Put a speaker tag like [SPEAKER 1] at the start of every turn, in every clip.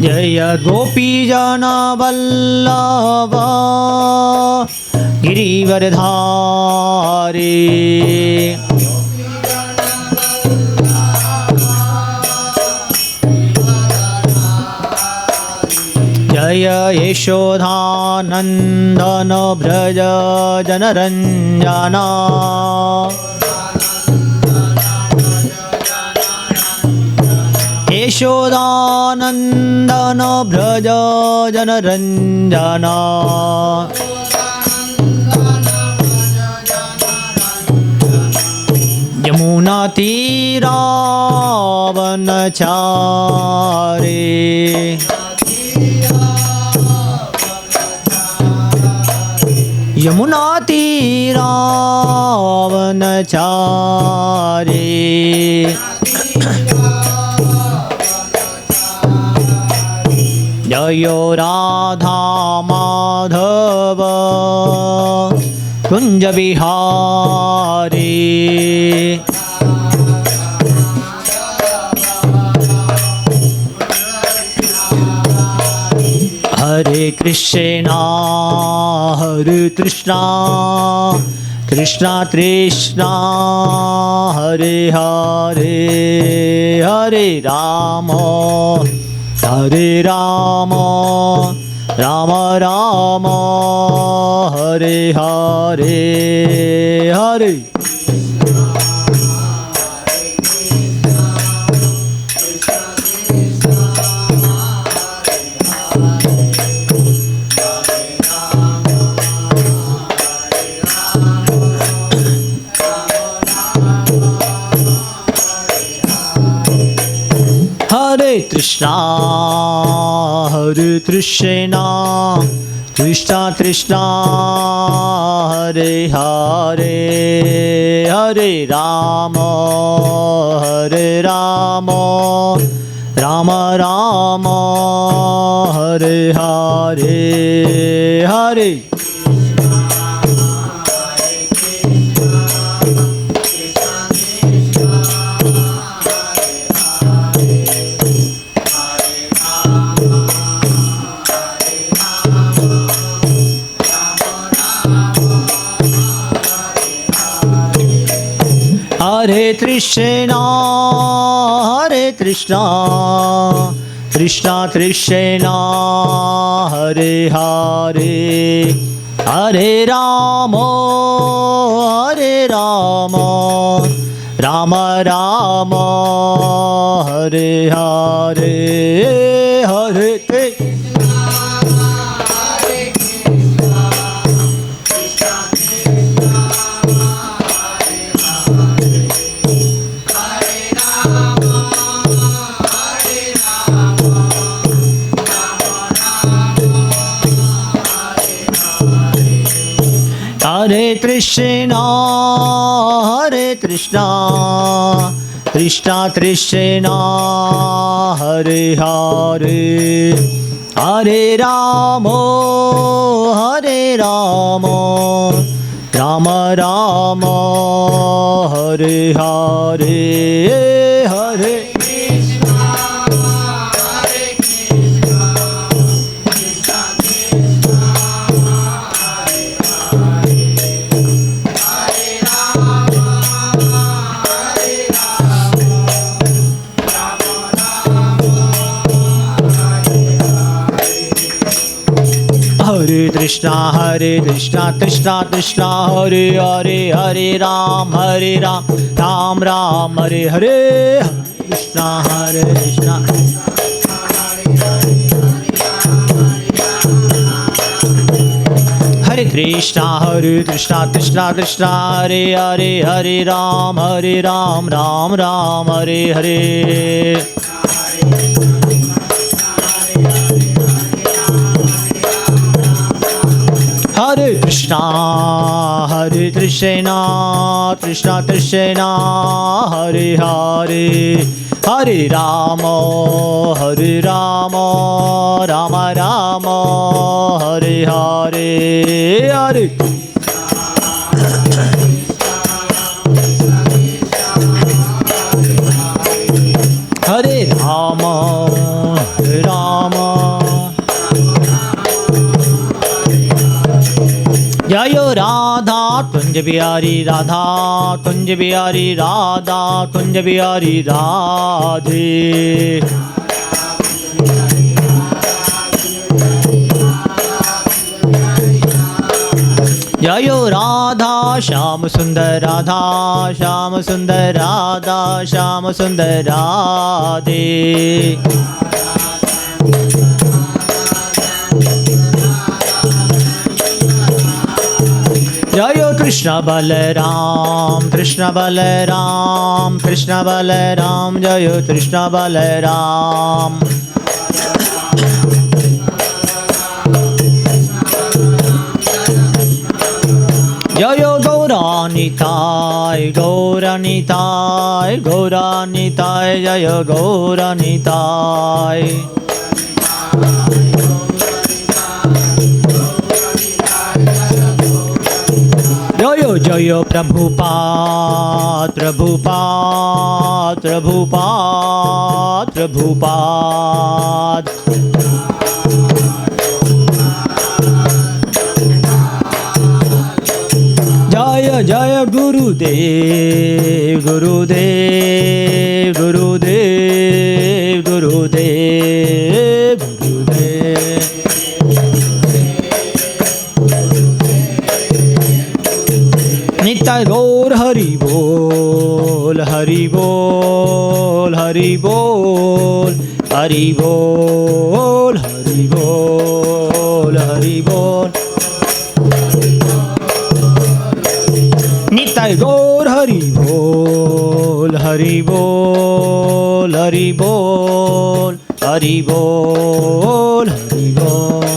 [SPEAKER 1] जय गोपीजन वल्लभ गिरिवरधारी जय यशोदानंदन व्रज जनरंजना यशोदानंदन व्रज जनरंजना यमुना तीरावनचारे यमुना तीरावनचारे जय राधा माधव कुंज बिहारी हरे कृष्णा कृष्णा कृष्णा हरे हरे हरे राम राम राम हरे हरे हरे हरे कृष्णा कृष्णा कृष्णा हरे हरे हरे राम राम राम हरे हरे हरे हरे कृष्णा कृष्णा कृष्णा हरे हरे हरे राम राम राम हरे हरे हरे हरे कृष्णा कृष्णा कृष्णा हरे हरे हरे राम राम राम हरे हरे हरे हरे कृष्णा कृष्णा कृष्णा हरे हरे हरे राम राम राम हरे हरे कृष्णा कृष्णा हरे Krishna Krishna Krishna Hare Hare Hare Ram Ram Ram Hare Hare Hare Krishna Krishna Krishna Hare Hare Hare Ram Ram Ram Hare Hare Hare Hare Rama Jayo Radha Kunj Bihari Radha Kunj Bihari Radha Kunj Bihari Radhe Jayo Radha Shyam Sundar Radha Shyam Sundar Radha Shyam Sundar Radhe Jayo Krishna Balaram Krishna Balaram Krishna Balaram Jayo Krishna Balaram Jayo Gauranitai Gauranitai Gauranitai Jayo Gauranitai Jayo Jayo Prabhupada Prabhupada Prabhupada Prabhupada Jaya Jaya Gurudev Gurudev Gurudev Gurudev Gurudev Nitai Gaur Hari Bol Hari Bol Hari Bol Hari Bol Hari Bol Hari Bol Nitai Gaur Hari Bol Hari Bol Hari Bol Hari Bol Hari Bol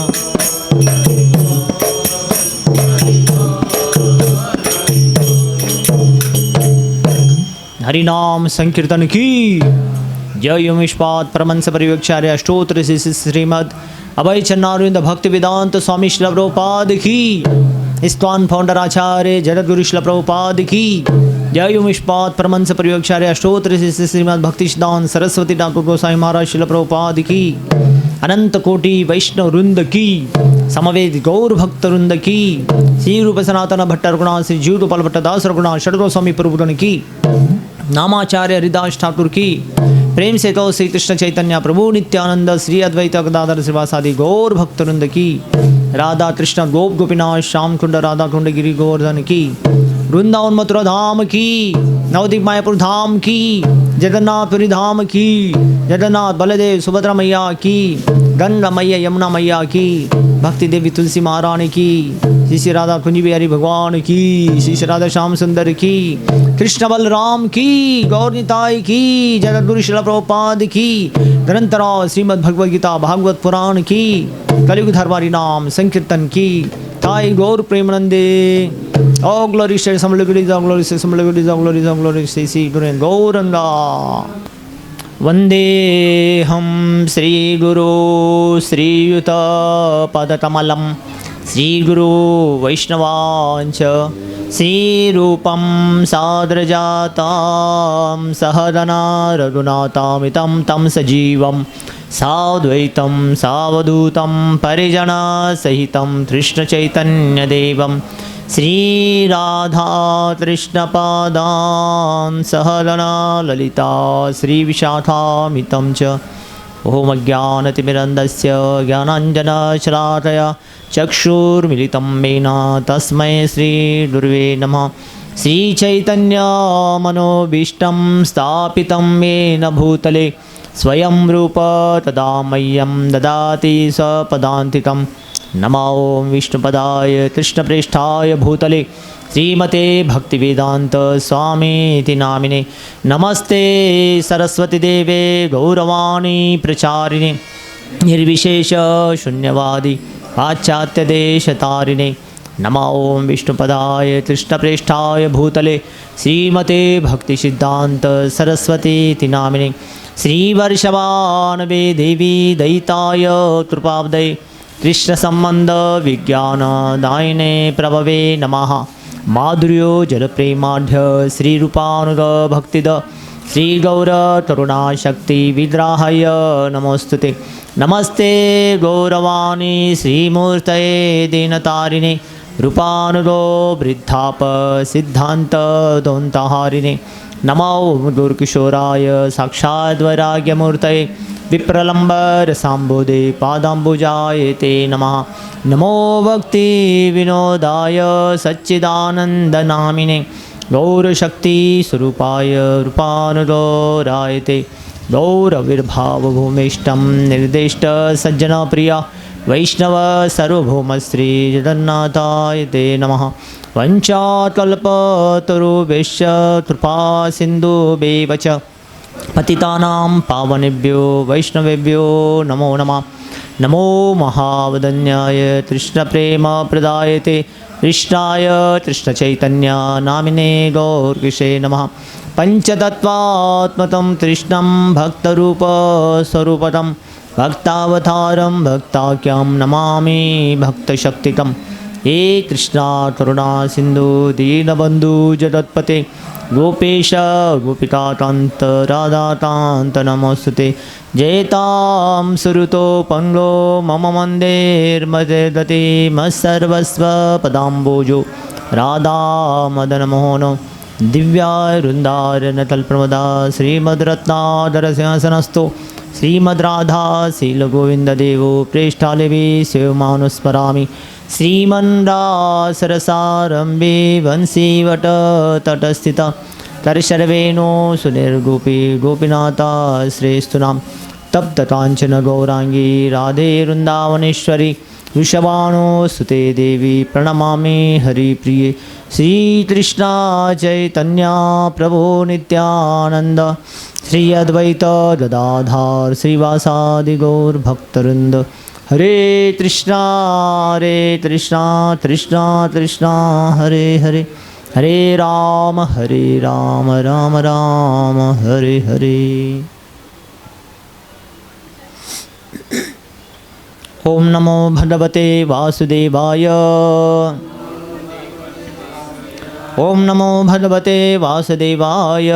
[SPEAKER 1] Hari नाम संकीर्तन की जय उमेशपाद परमहंस परिव्याख्यार्य अष्टोत्तर श्रीमद अभय चन्नारविंद भक्ति वेदांत स्वामी श्रील प्रभुपाद की ISKCON founder आचार्य जगद्गुरु श्रील प्रभुपाद की जय उमेशपाद परमहंस परिव्याख्यार्य अष्टोत्तर श्रीमद भक्ति सिद्धांत सरस्वती ठाकुर गोसाई महाराज श्रील प्रभुपाद की अनंत कोटि वैष्णव वृंद की समवेद गौर भक्त वृंद की श्री रूप सनातन भट्ट रघुनाथ श्री जीव गोपाल भट्ट दास रघुनाथ षडगोस्वामी प्रभुगण की नामाचार्य हरिदास ठाकुर की प्रेम से तो श्री कृष्ण चैतन्य प्रभु नित्यानंद श्री अद्वैत गदाधर श्रीवासादि गौर भक्त वृंद की राधा कृष्ण गोप गोपीनाथ श्याम कुंड राधा कुंड गिरी गोवर्धन की वृंदावन मथुरा धाम की नवदीप मायापुर धाम की जगन्नाथपुरी धाम की जगन्नाथ बलदेव सुभद्रा मैया की गंगा मैया यमुना मैया की भक्ति देवी तुलसी महारानी की श्री श्री राधा कुंज बिहारी भगवान की श्री श्री राधा श्याम सुंदर की कृष्ण बलराम की गौर निताई की जगद्गुरु श्रील प्रभुपाद की ग्रंथराव श्रीमद् भगवद गीता भागवत पुराण की कलियुग धर्मारी नाम संकीर्तन की ताई गौर प्रेमानंदे all glory to some glory to glory to some glory to glory to glory to see Gauranga Vandeham Sri Guru Sri Yuta Padakamalam Sri Guru Vaishnavancha Sri Rupam Sadrajatam Sahadana Raghunatamitam Tam Sajivam Sadvaitam Savadutam Parijana Sahitam Krishna Chaitanya Devam Sri Radha Krishna Padan Sahalana Lalita Sri Vishakha Mitam Cha Om Ajnanatimirandasya Jnananjana Shrataya Chakshur Militam Mena Tasmai Sri Gurave Namah Sri Chaitanya Manobishtam Stapitam Mena Bhutale Swayam Rupa Tadamayam Dadati Sapadantikam नमो विष्णुपदाय कृष्णप्रेष्ठाय भूतले श्रीमते भक्तिवेदांत स्वामीति नामिने नमस्ते सरस्वती देवे गौरवाणी प्रचारिणे निर्विशेष शून्यवादी पाश्चात्यदेशतारिणे नमो विष्णुपदाय कृष्णप्रेष्ठाय भूतले श्रीमते भक्तिसिद्धान्त सरस्वतीति नामिने श्रीवर्षवानवे देवी दयिताय कृपाब्दये कृष्ण संबंध विज्ञान दायिने प्रभवे नमः माधुर्यो जल प्रेमाढ्य श्री रूपानुग भक्तिद श्रीगौरतरुणाशक्ति विद्राहाय नमोस्तुते। नमस्ते गौरवाणी श्रीमूर्तये दीनतारिणे रूपानुगो वृद्धाप सिद्धांत दौंतहारिणे। नमो गुरुकिशोराय साक्षाद्वैराग्यमूर्तये विप्रलम्बर सांबोधे पादाम्बुजाय ते नमः। नमो भक्ति विनोदाय सच्चिदानन्दनामिने गौरशक्ति स्वरूपाय रूपानुगौराय ते। गौरविर्भावभूमिष्ठं निर्दिष्ट सज्जनप्रिया वैष्णव सार्वभौमश्री जगन्नाथाय ते नमः। वञ्चाकल्पतरुभ्यश्च कृपा सिन्धुभ्येव च पतितानां पावनेभ्यो वैष्णवेभ्यो नमो नमः। नमो महावदन्याय कृष्णप्रेमप्रदायते कृष्णाय कृष्णचैतन्य नामिने गौरकिशे नमः। पंचतत्वात्मकं कृष्णं भक्तरूपस्वरूपतं भक्तावतारं भक्ताख्यं नमामि भक्तशक्तिकं। हे कृष्णा करुणा सिंधु दीनबंधु जगत्पते गोपेश गोपिकाकान्त राधाकान्त नमोस्तुते। जयतां सुरतो पंगो मम मन्दिर्मदति मत्सर्वस्व पदाम्बोजो राधा मदन मोहनो दिव्यारुन्दारनतल्प्रमदा श्रीमद्रत्नाधर सिंहासनस्थो श्रीमद्राधा शीलगोविन्ददेवो प्रेष्ठालिवि शिवमानुस्मरामि। श्रीमन्दासरसारम्भे वंशीवटतटस्थिता तरशर्वेणो सुनिर्गोपी गोपीनाथा श्रेष्ठुनां तप्तकाञ्चन गौरांगी राधे वृन्दावनेश्वरी वृषभानो सुते देवी प्रणमामि हरिप्रिये। श्रीकृष्णा चैतन्या प्रभो नित्यानंद श्री अद्वैत गदाधर श्रीवासादि गौर भक्तवृंद। हरे कृष्णा कृष्णा कृष्णा हरे हरे हरे राम राम राम हरे हरे। ओम नमो भगवते वासुदेवाय। ओम नमो भगवते वासुदेवाय।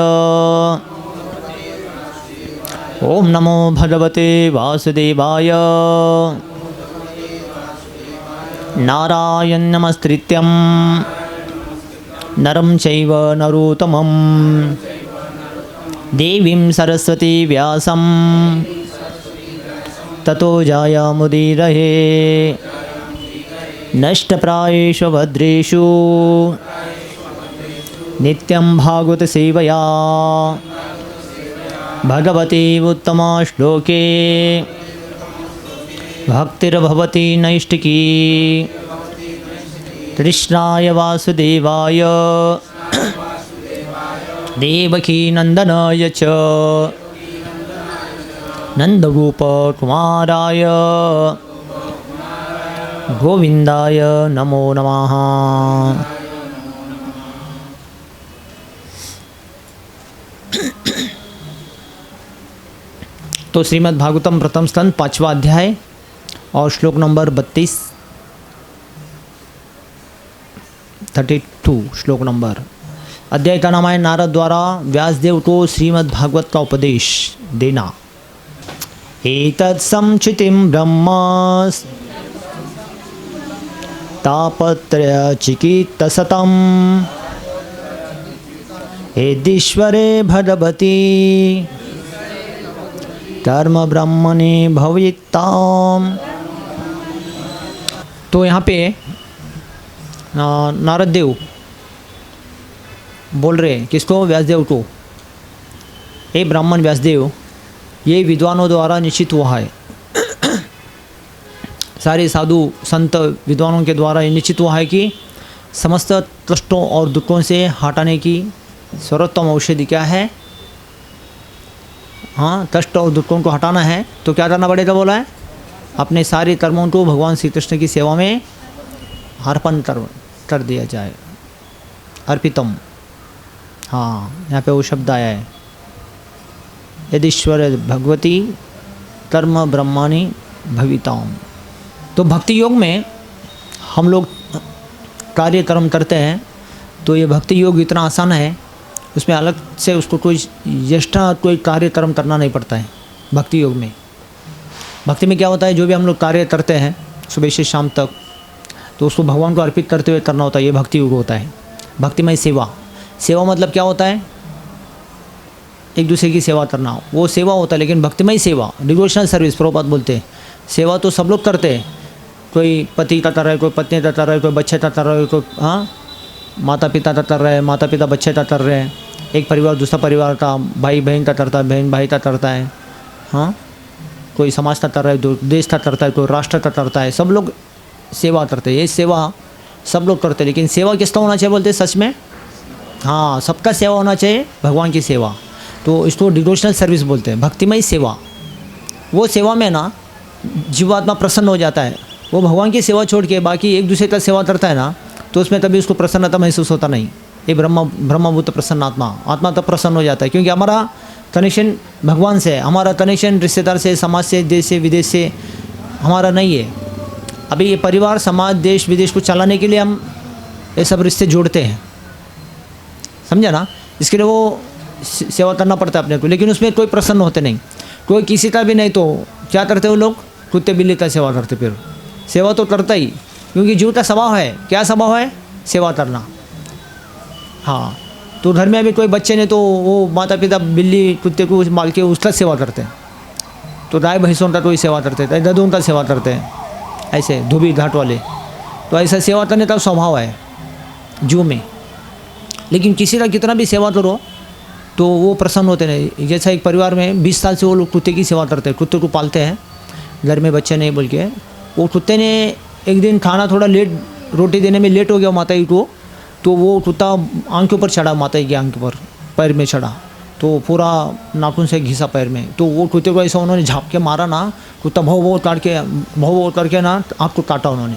[SPEAKER 1] ओम नमो भगवते वासुदेवाय। नारायणं नमस्कृत्यं नरं चैव नरोत्तमं देवीं सरस्वती व्यासं ततो जायामुदीरये। नष्टप्रायेषु भद्रेषु नित्यं भागवत सेवया भगवती उत्तमश्लोके भक्तिर्भवति नैष्टिकी। कृष्णाय वासुदेवाय देवकी नंदनाय च नंदगोपकुमाराय गोविंदाय नमो नमः। तो श्रीमद् भागवतम प्रथम स्कंद 5वां अध्याय और श्लोक नंबर 32 श्लोक नंबर। अध्याय का नाम है नारद द्वारा व्यासदेव को श्रीमद् भागवत का उपदेश देना। एतत् संचितिं ब्रह्म तापत्रय चिकित्सतम् यदीश्वरे भगवती कर्म ब्रह्मणि भविताम्। तो यहाँ पे नारद देव बोल रहे किसको? व्यासदेव को। हे ब्राह्मण व्यासदेव, ये विद्वानों द्वारा निश्चित हुआ है, सारे साधु संत विद्वानों के द्वारा ये निश्चित हुआ है कि समस्त कष्टों और दुखों से हटाने की सर्वोत्तम औषधि क्या है? हाँ, कष्ट और दुखों को हटाना है तो क्या करना पड़ेगा बोला है? अपने सारे कर्मों को भगवान श्री कृष्ण की सेवा में अर्पण कर दिया जाए। अर्पितम, हाँ यहाँ पे वो शब्द आया है। यदीश्वर भगवती कर्म ब्रह्माणी भविताम। तो भक्ति योग में हम लोग कार्य कर्म करते हैं तो ये भक्ति योग इतना आसान है, उसमें अलग से उसको कोई एक्स्ट्रा कोई कार्य कर्म करना नहीं पड़ता है। भक्ति योग में, भक्ति में क्या होता है, जो भी हम लोग कार्य करते हैं सुबह से शाम तक, तो उसको भगवान को अर्पित करते हुए करना होता है। ये भक्ति योग होता है। भक्तिमय सेवा, सेवा मतलब क्या होता है, एक दूसरे की सेवा करना, वो सेवा होता है। लेकिन भक्तिमय सेवा, डिवोशनल सर्विस प्रभुपाद बोलते हैं, सेवा तो सब लोग करते हैं। कोई पति का कर रहा है, कोई पत्नी का कर रहा है, कोई बच्चे का कर रहा है, कोई माता पिता का कर रहा है, माता पिता बच्चे का कर रहे हैं, एक परिवार दूसरा परिवार का, भाई बहन का करता है, बहन भाई का करता है, कोई समाज का कर रहा है, देश का करता है, कोई राष्ट्र का करता है, सब लोग सेवा करते हैं। ये सेवा सब लोग करते हैं। लेकिन सेवा किसका होना चाहिए बोलते हैं सच में, सबका सेवा होना चाहिए, भगवान की सेवा। तो इसको डिवोशनल सर्विस बोलते हैं, भक्तिमय सेवा। वो सेवा में ना जीवात्मा प्रसन्न हो जाता है। वो भगवान की सेवा छोड़ के बाकी एक दूसरे का सेवा करता है ना, तो उसमें कभी उसको प्रसन्नता महसूस होता नहीं। ये ब्रह्मभूत प्रसन्न आत्मा तब प्रसन्न हो जाता है, क्योंकि हमारा कनेक्शन भगवान से है, हमारा कनेक्शन रिश्तेदार से, समाज से, देश से, विदेश से हमारा नहीं है। अभी ये परिवार, समाज, देश विदेश को चलाने के लिए हम ये सब रिश्ते जोड़ते हैं, समझा ना। इसके लिए वो सेवा करना पड़ता है अपने को, लेकिन उसमें कोई प्रसन्न होते नहीं, कोई किसी का भी नहीं। तो क्या करते हो लोग, कुत्ते बिल्ली का सेवा करते। फिर सेवा तो करता ही, क्योंकि जीव का स्वभाव है। क्या स्वभाव है, सेवा करना। तो घर में अभी कोई बच्चे ने, तो वो माता पिता बिल्ली कुत्ते को माल के उसका सेवा करते हैं। तो गाय भैंसों का कोई सेवा करते हैं, गधों का सेवा करते हैं, ऐसे धोबी घाट वाले। तो ऐसा सेवा करने का स्वभाव है जीव में। लेकिन किसी का कितना भी सेवा करो तो वो प्रसन्न होते नहीं। जैसा एक परिवार में 20 साल से वो लोग कुत्ते की सेवा करते हैं, कुत्ते को पालते हैं, घर में बच्चे नहीं बोल के। वो कुत्ते ने एक दिन खाना थोड़ा लेट, रोटी देने में लेट हो गया माता जी को, तो वो कुत्ता आंख के ऊपर चढ़ा, माता जी की आंख के ऊपर, पैर में चढ़ा, तो पूरा नाखून से घिसा पैर में। तो वो कुत्ते को ऐसा उन्होंने झाँप के मारा ना, कुत्ता भौ करके ना आँख को काटा, उन्होंने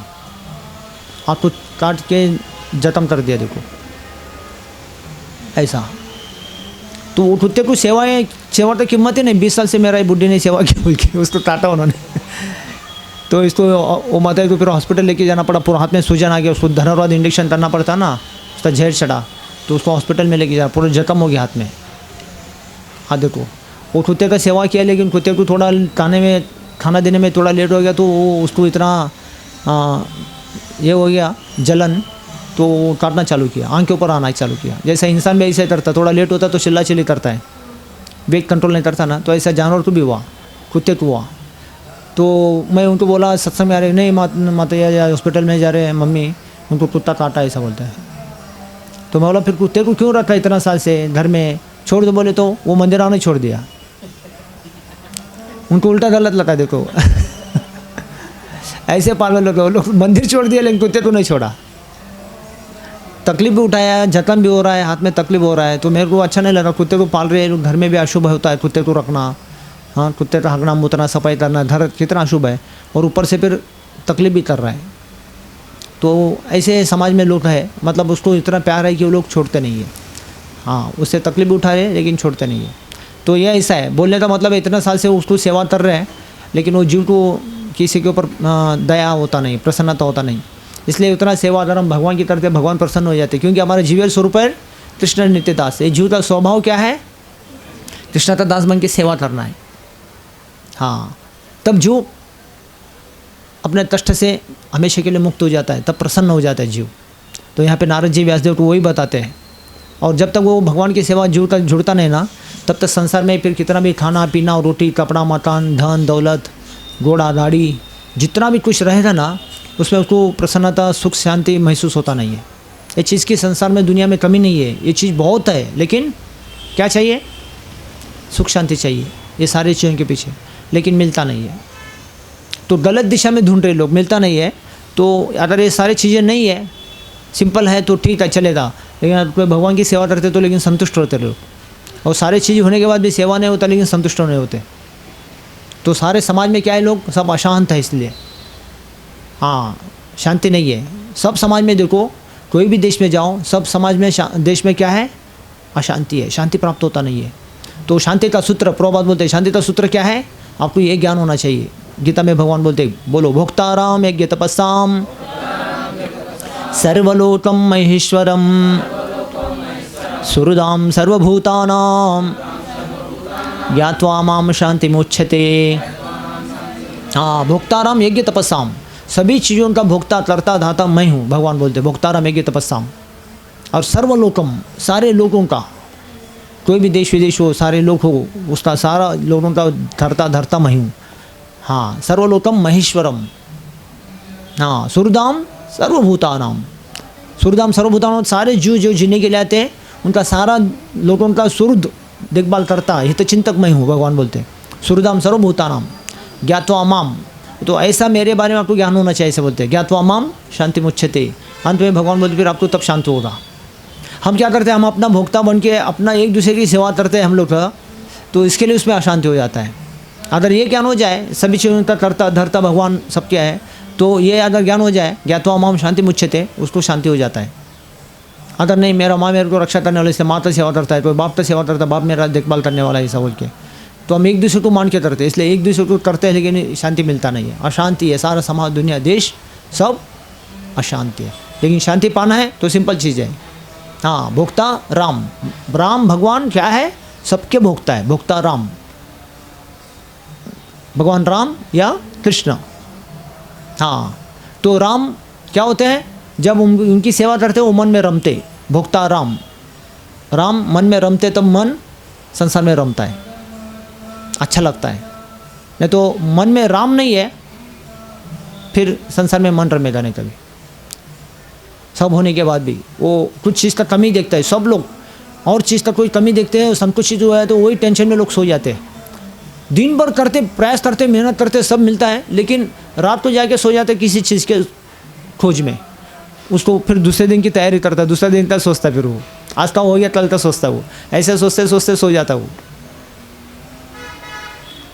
[SPEAKER 1] आँख को काट के जख्म कर दिया। देखो ऐसा। तो वो कुत्ते को सेवा तो कीमत ही नहीं। 20 साल से मेरा बुढ़ी ने सेवा की बोल के उसको काटा उन्होंने। तो इसको वो माता को फिर हॉस्पिटल लेके जाना पड़ा, पूरा हाथ में सूजन आ गया, उसको धनुर्वाद इंजेक्शन करना पड़ता ना, उसका जहर चढ़ा, तो उसको हॉस्पिटल में लेके जा, पूरा जख्म हो गया हाथ में। देखो वो कुत्ते का सेवा किया, लेकिन कुत्ते को थोड़ा खाना देने में थोड़ा लेट हो गया, तो वो उसको इतना ये हो गया जलन, तो काटना चालू किया, आंख के ऊपर आना चालू किया। जैसा इंसान भी ऐसे करता, थोड़ा लेट होता तो चिल्ला चिल्ली करता है, वेट कंट्रोल नहीं करता ना, तो ऐसा जानवर को भी हुआ, कुत्ते को हुआ। तो मैं उनको बोला सत्संग में आ रहे, नहीं माता या हॉस्पिटल में जा रहे हैं मम्मी, उनको कुत्ता काटा, ऐसा बोलता है। तो मैं बोला फिर कुत्ते को क्यों रखा इतना साल से घर में, छोड़ दो बोले, तो वो मंदिर आने छोड़ दिया। उनको उल्टा गलत लगा। देखो ऐसे पागल लोग मंदिर छोड़ दिया, लेकिन कुत्ते को नहीं छोड़ा। तकलीफ भी उठाया, जख्म भी हो रहा है, हाथ में तकलीफ हो रहा है, तो मेरे को अच्छा नहीं लगा। कुत्ते को पाल रहे हैं, घर में भी अशुभ होता है कुत्ते को रखना, कुत्ते का हगना मुतना सफाई करना, घर कितना अशुभ है, और ऊपर से फिर तकलीफ भी कर रहा है। तो ऐसे समाज में लोग है, मतलब उसको इतना प्यार है कि वो लोग छोड़ते नहीं है। उससे तकलीफ भी उठा रहे हैं, लेकिन छोड़ते नहीं है। तो ये ऐसा है, बोलने का मतलब इतना साल से उसको सेवा कर रहे हैं, लेकिन वो जीव को किसी के ऊपर दया होता नहीं, प्रसन्नता होता नहीं। इसलिए उतना सेवा अगर हम भगवान की करते, भगवान प्रसन्न हो जाते, क्योंकि हमारा जीवन स्वरूप है कृष्ण नित्य दास। ये जीव का स्वभाव क्या है, कृष्ण का दास बन के सेवा करना है। तब जो अपने कष्ट से हमेशा के लिए मुक्त हो जाता है, तब प्रसन्न हो जाता है जीव। तो यहाँ पे नारद जी व्यासदेव को वही बताते हैं। और जब तक वो भगवान की सेवा जीव तक जुड़ता नहीं ना, तब तक संसार में फिर कितना भी खाना पीना, रोटी कपड़ा मकान, धन दौलत, घोड़ा गाड़ी, जितना भी कुछ रहेगा ना, उसमें उसको प्रसन्नता सुख शांति महसूस होता नहीं है। ये चीज़ की संसार में दुनिया में कमी नहीं है, ये चीज़ बहुत है, लेकिन क्या चाहिए, सुख शांति चाहिए, ये सारी चीज़ों के पीछे, लेकिन मिलता नहीं है। तो गलत दिशा में ढूंढ रहे लोग, मिलता नहीं है। तो अगर ये सारी चीज़ें नहीं है, सिंपल है तो ठीक है चलेगा, लेकिन कोई भगवान की सेवा करते तो लेकिन संतुष्ट होते लोग, और सारे चीज़ होने के बाद भी सेवा नहीं होता, लेकिन संतुष्ट नहीं होते। तो सारे समाज में क्या है, लोग सब अशांत है, इसलिए शांति नहीं है। सब समाज में देखो, कोई भी देश में जाओ, सब समाज में देश में क्या है, अशांति है, शांति प्राप्त होता नहीं है। तो शांति का सूत्र, प्रभुपाद बोलते हैं, शांति का सूत्र क्या है, आपको ये ज्ञान होना चाहिए। गीता में भगवान बोलते, बोलो भोक्ताराम यज्ञ तपस्साम सर्वलोकम महेश्वरम सुहृदां सर्वभूतानां ज्ञात्वा माम शांतिमुच्यते। हाँ, भोक्ताराम यज्ञ तपस्साम, सभी चीज़ों का भोक्ता करता धाता मैं हूँ, भगवान बोलते भोक्ताराम यज्ञ तपस्साम। और सर्वलोकम, सारे लोगों का, कोई भी देश विदेश हो, सारे लोग हो, उसका सारा लोगों का धरता धरता मैं हूँ। हाँ, सर्वलोकम महेश्वरम। हाँ, सुहृदाम सर्वभूतानाम, सुहृदाम सर्वभूतानाम, सारे जीव जो जीने के लिए आते हैं उनका सारा लोगों का सुहृद देखभाल करता है, हितचिंतक मैं हूँ, भगवान बोलते सुहृदाम सर्वभूतानाम ज्ञात्वा माम। तो ऐसा मेरे बारे में आपको ज्ञान होना चाहिए, ऐसे बोलते हैं ज्ञात्वा माम शांति मुच्यते। अंत में भगवान बोलते फिर आपको तब शांत होगा। हम क्या करते हैं, हम अपना भोक्ता बन के अपना एक दूसरे की सेवा करते हैं हम लोग का, तो इसके लिए उसमें अशांति हो जाता है। अगर ये ज्ञान हो जाए सभी चीज़ों का करता धरता भगवान सब क्या है, तो ये अगर ज्ञान हो जाए ज्ञात्वा माम शांति मुच्यते, उसको शांति हो जाता है। अगर नहीं, मेरा माँ मेरे को रक्षा करने वाला, इससे माँ तो सेवा करता है, कोई बाप तो सेवा करता है, बाप मेरा देखभाल करने वाला है, ऐसा बोल के, तो हम एक दूसरे को मान के करते हैं, इसलिए एक दूसरे को करते हैं लेकिन शांति मिलता नहीं है, अशांति है। सारा समाज दुनिया देश सब अशांति है। लेकिन शांति पाना है तो सिंपल चीज़ है। हाँ, भोक्ता राम, राम भगवान क्या है, सबके भोक्ता है, भोक्ता राम, भगवान राम या कृष्ण। हाँ, तो राम क्या होते हैं, जब उनकी सेवा करते वो मन में रमते, भोक्ता राम, राम मन में रमते तब मन संसार में रमता है, अच्छा लगता है। नहीं तो मन में राम नहीं है फिर संसार में मन रमेगा नहीं कभी। सब होने के बाद भी वो कुछ चीज़ का कमी देखता है, सब लोग और चीज़ का कोई कमी देखते हैं, संकुचित जो है तो वही टेंशन में लोग सो जाते हैं। दिन भर करते, प्रयास करते, मेहनत करते, सब मिलता है, लेकिन रात को जाके सो जाते किसी चीज़ के खोज में। उसको फिर दूसरे दिन की तैयारी करता है, दूसरे दिन तक सोचता है, फिर वो आज का हो गया कल तक सोचता है, वो ऐसे सोचते सोचते सो जाता है। वो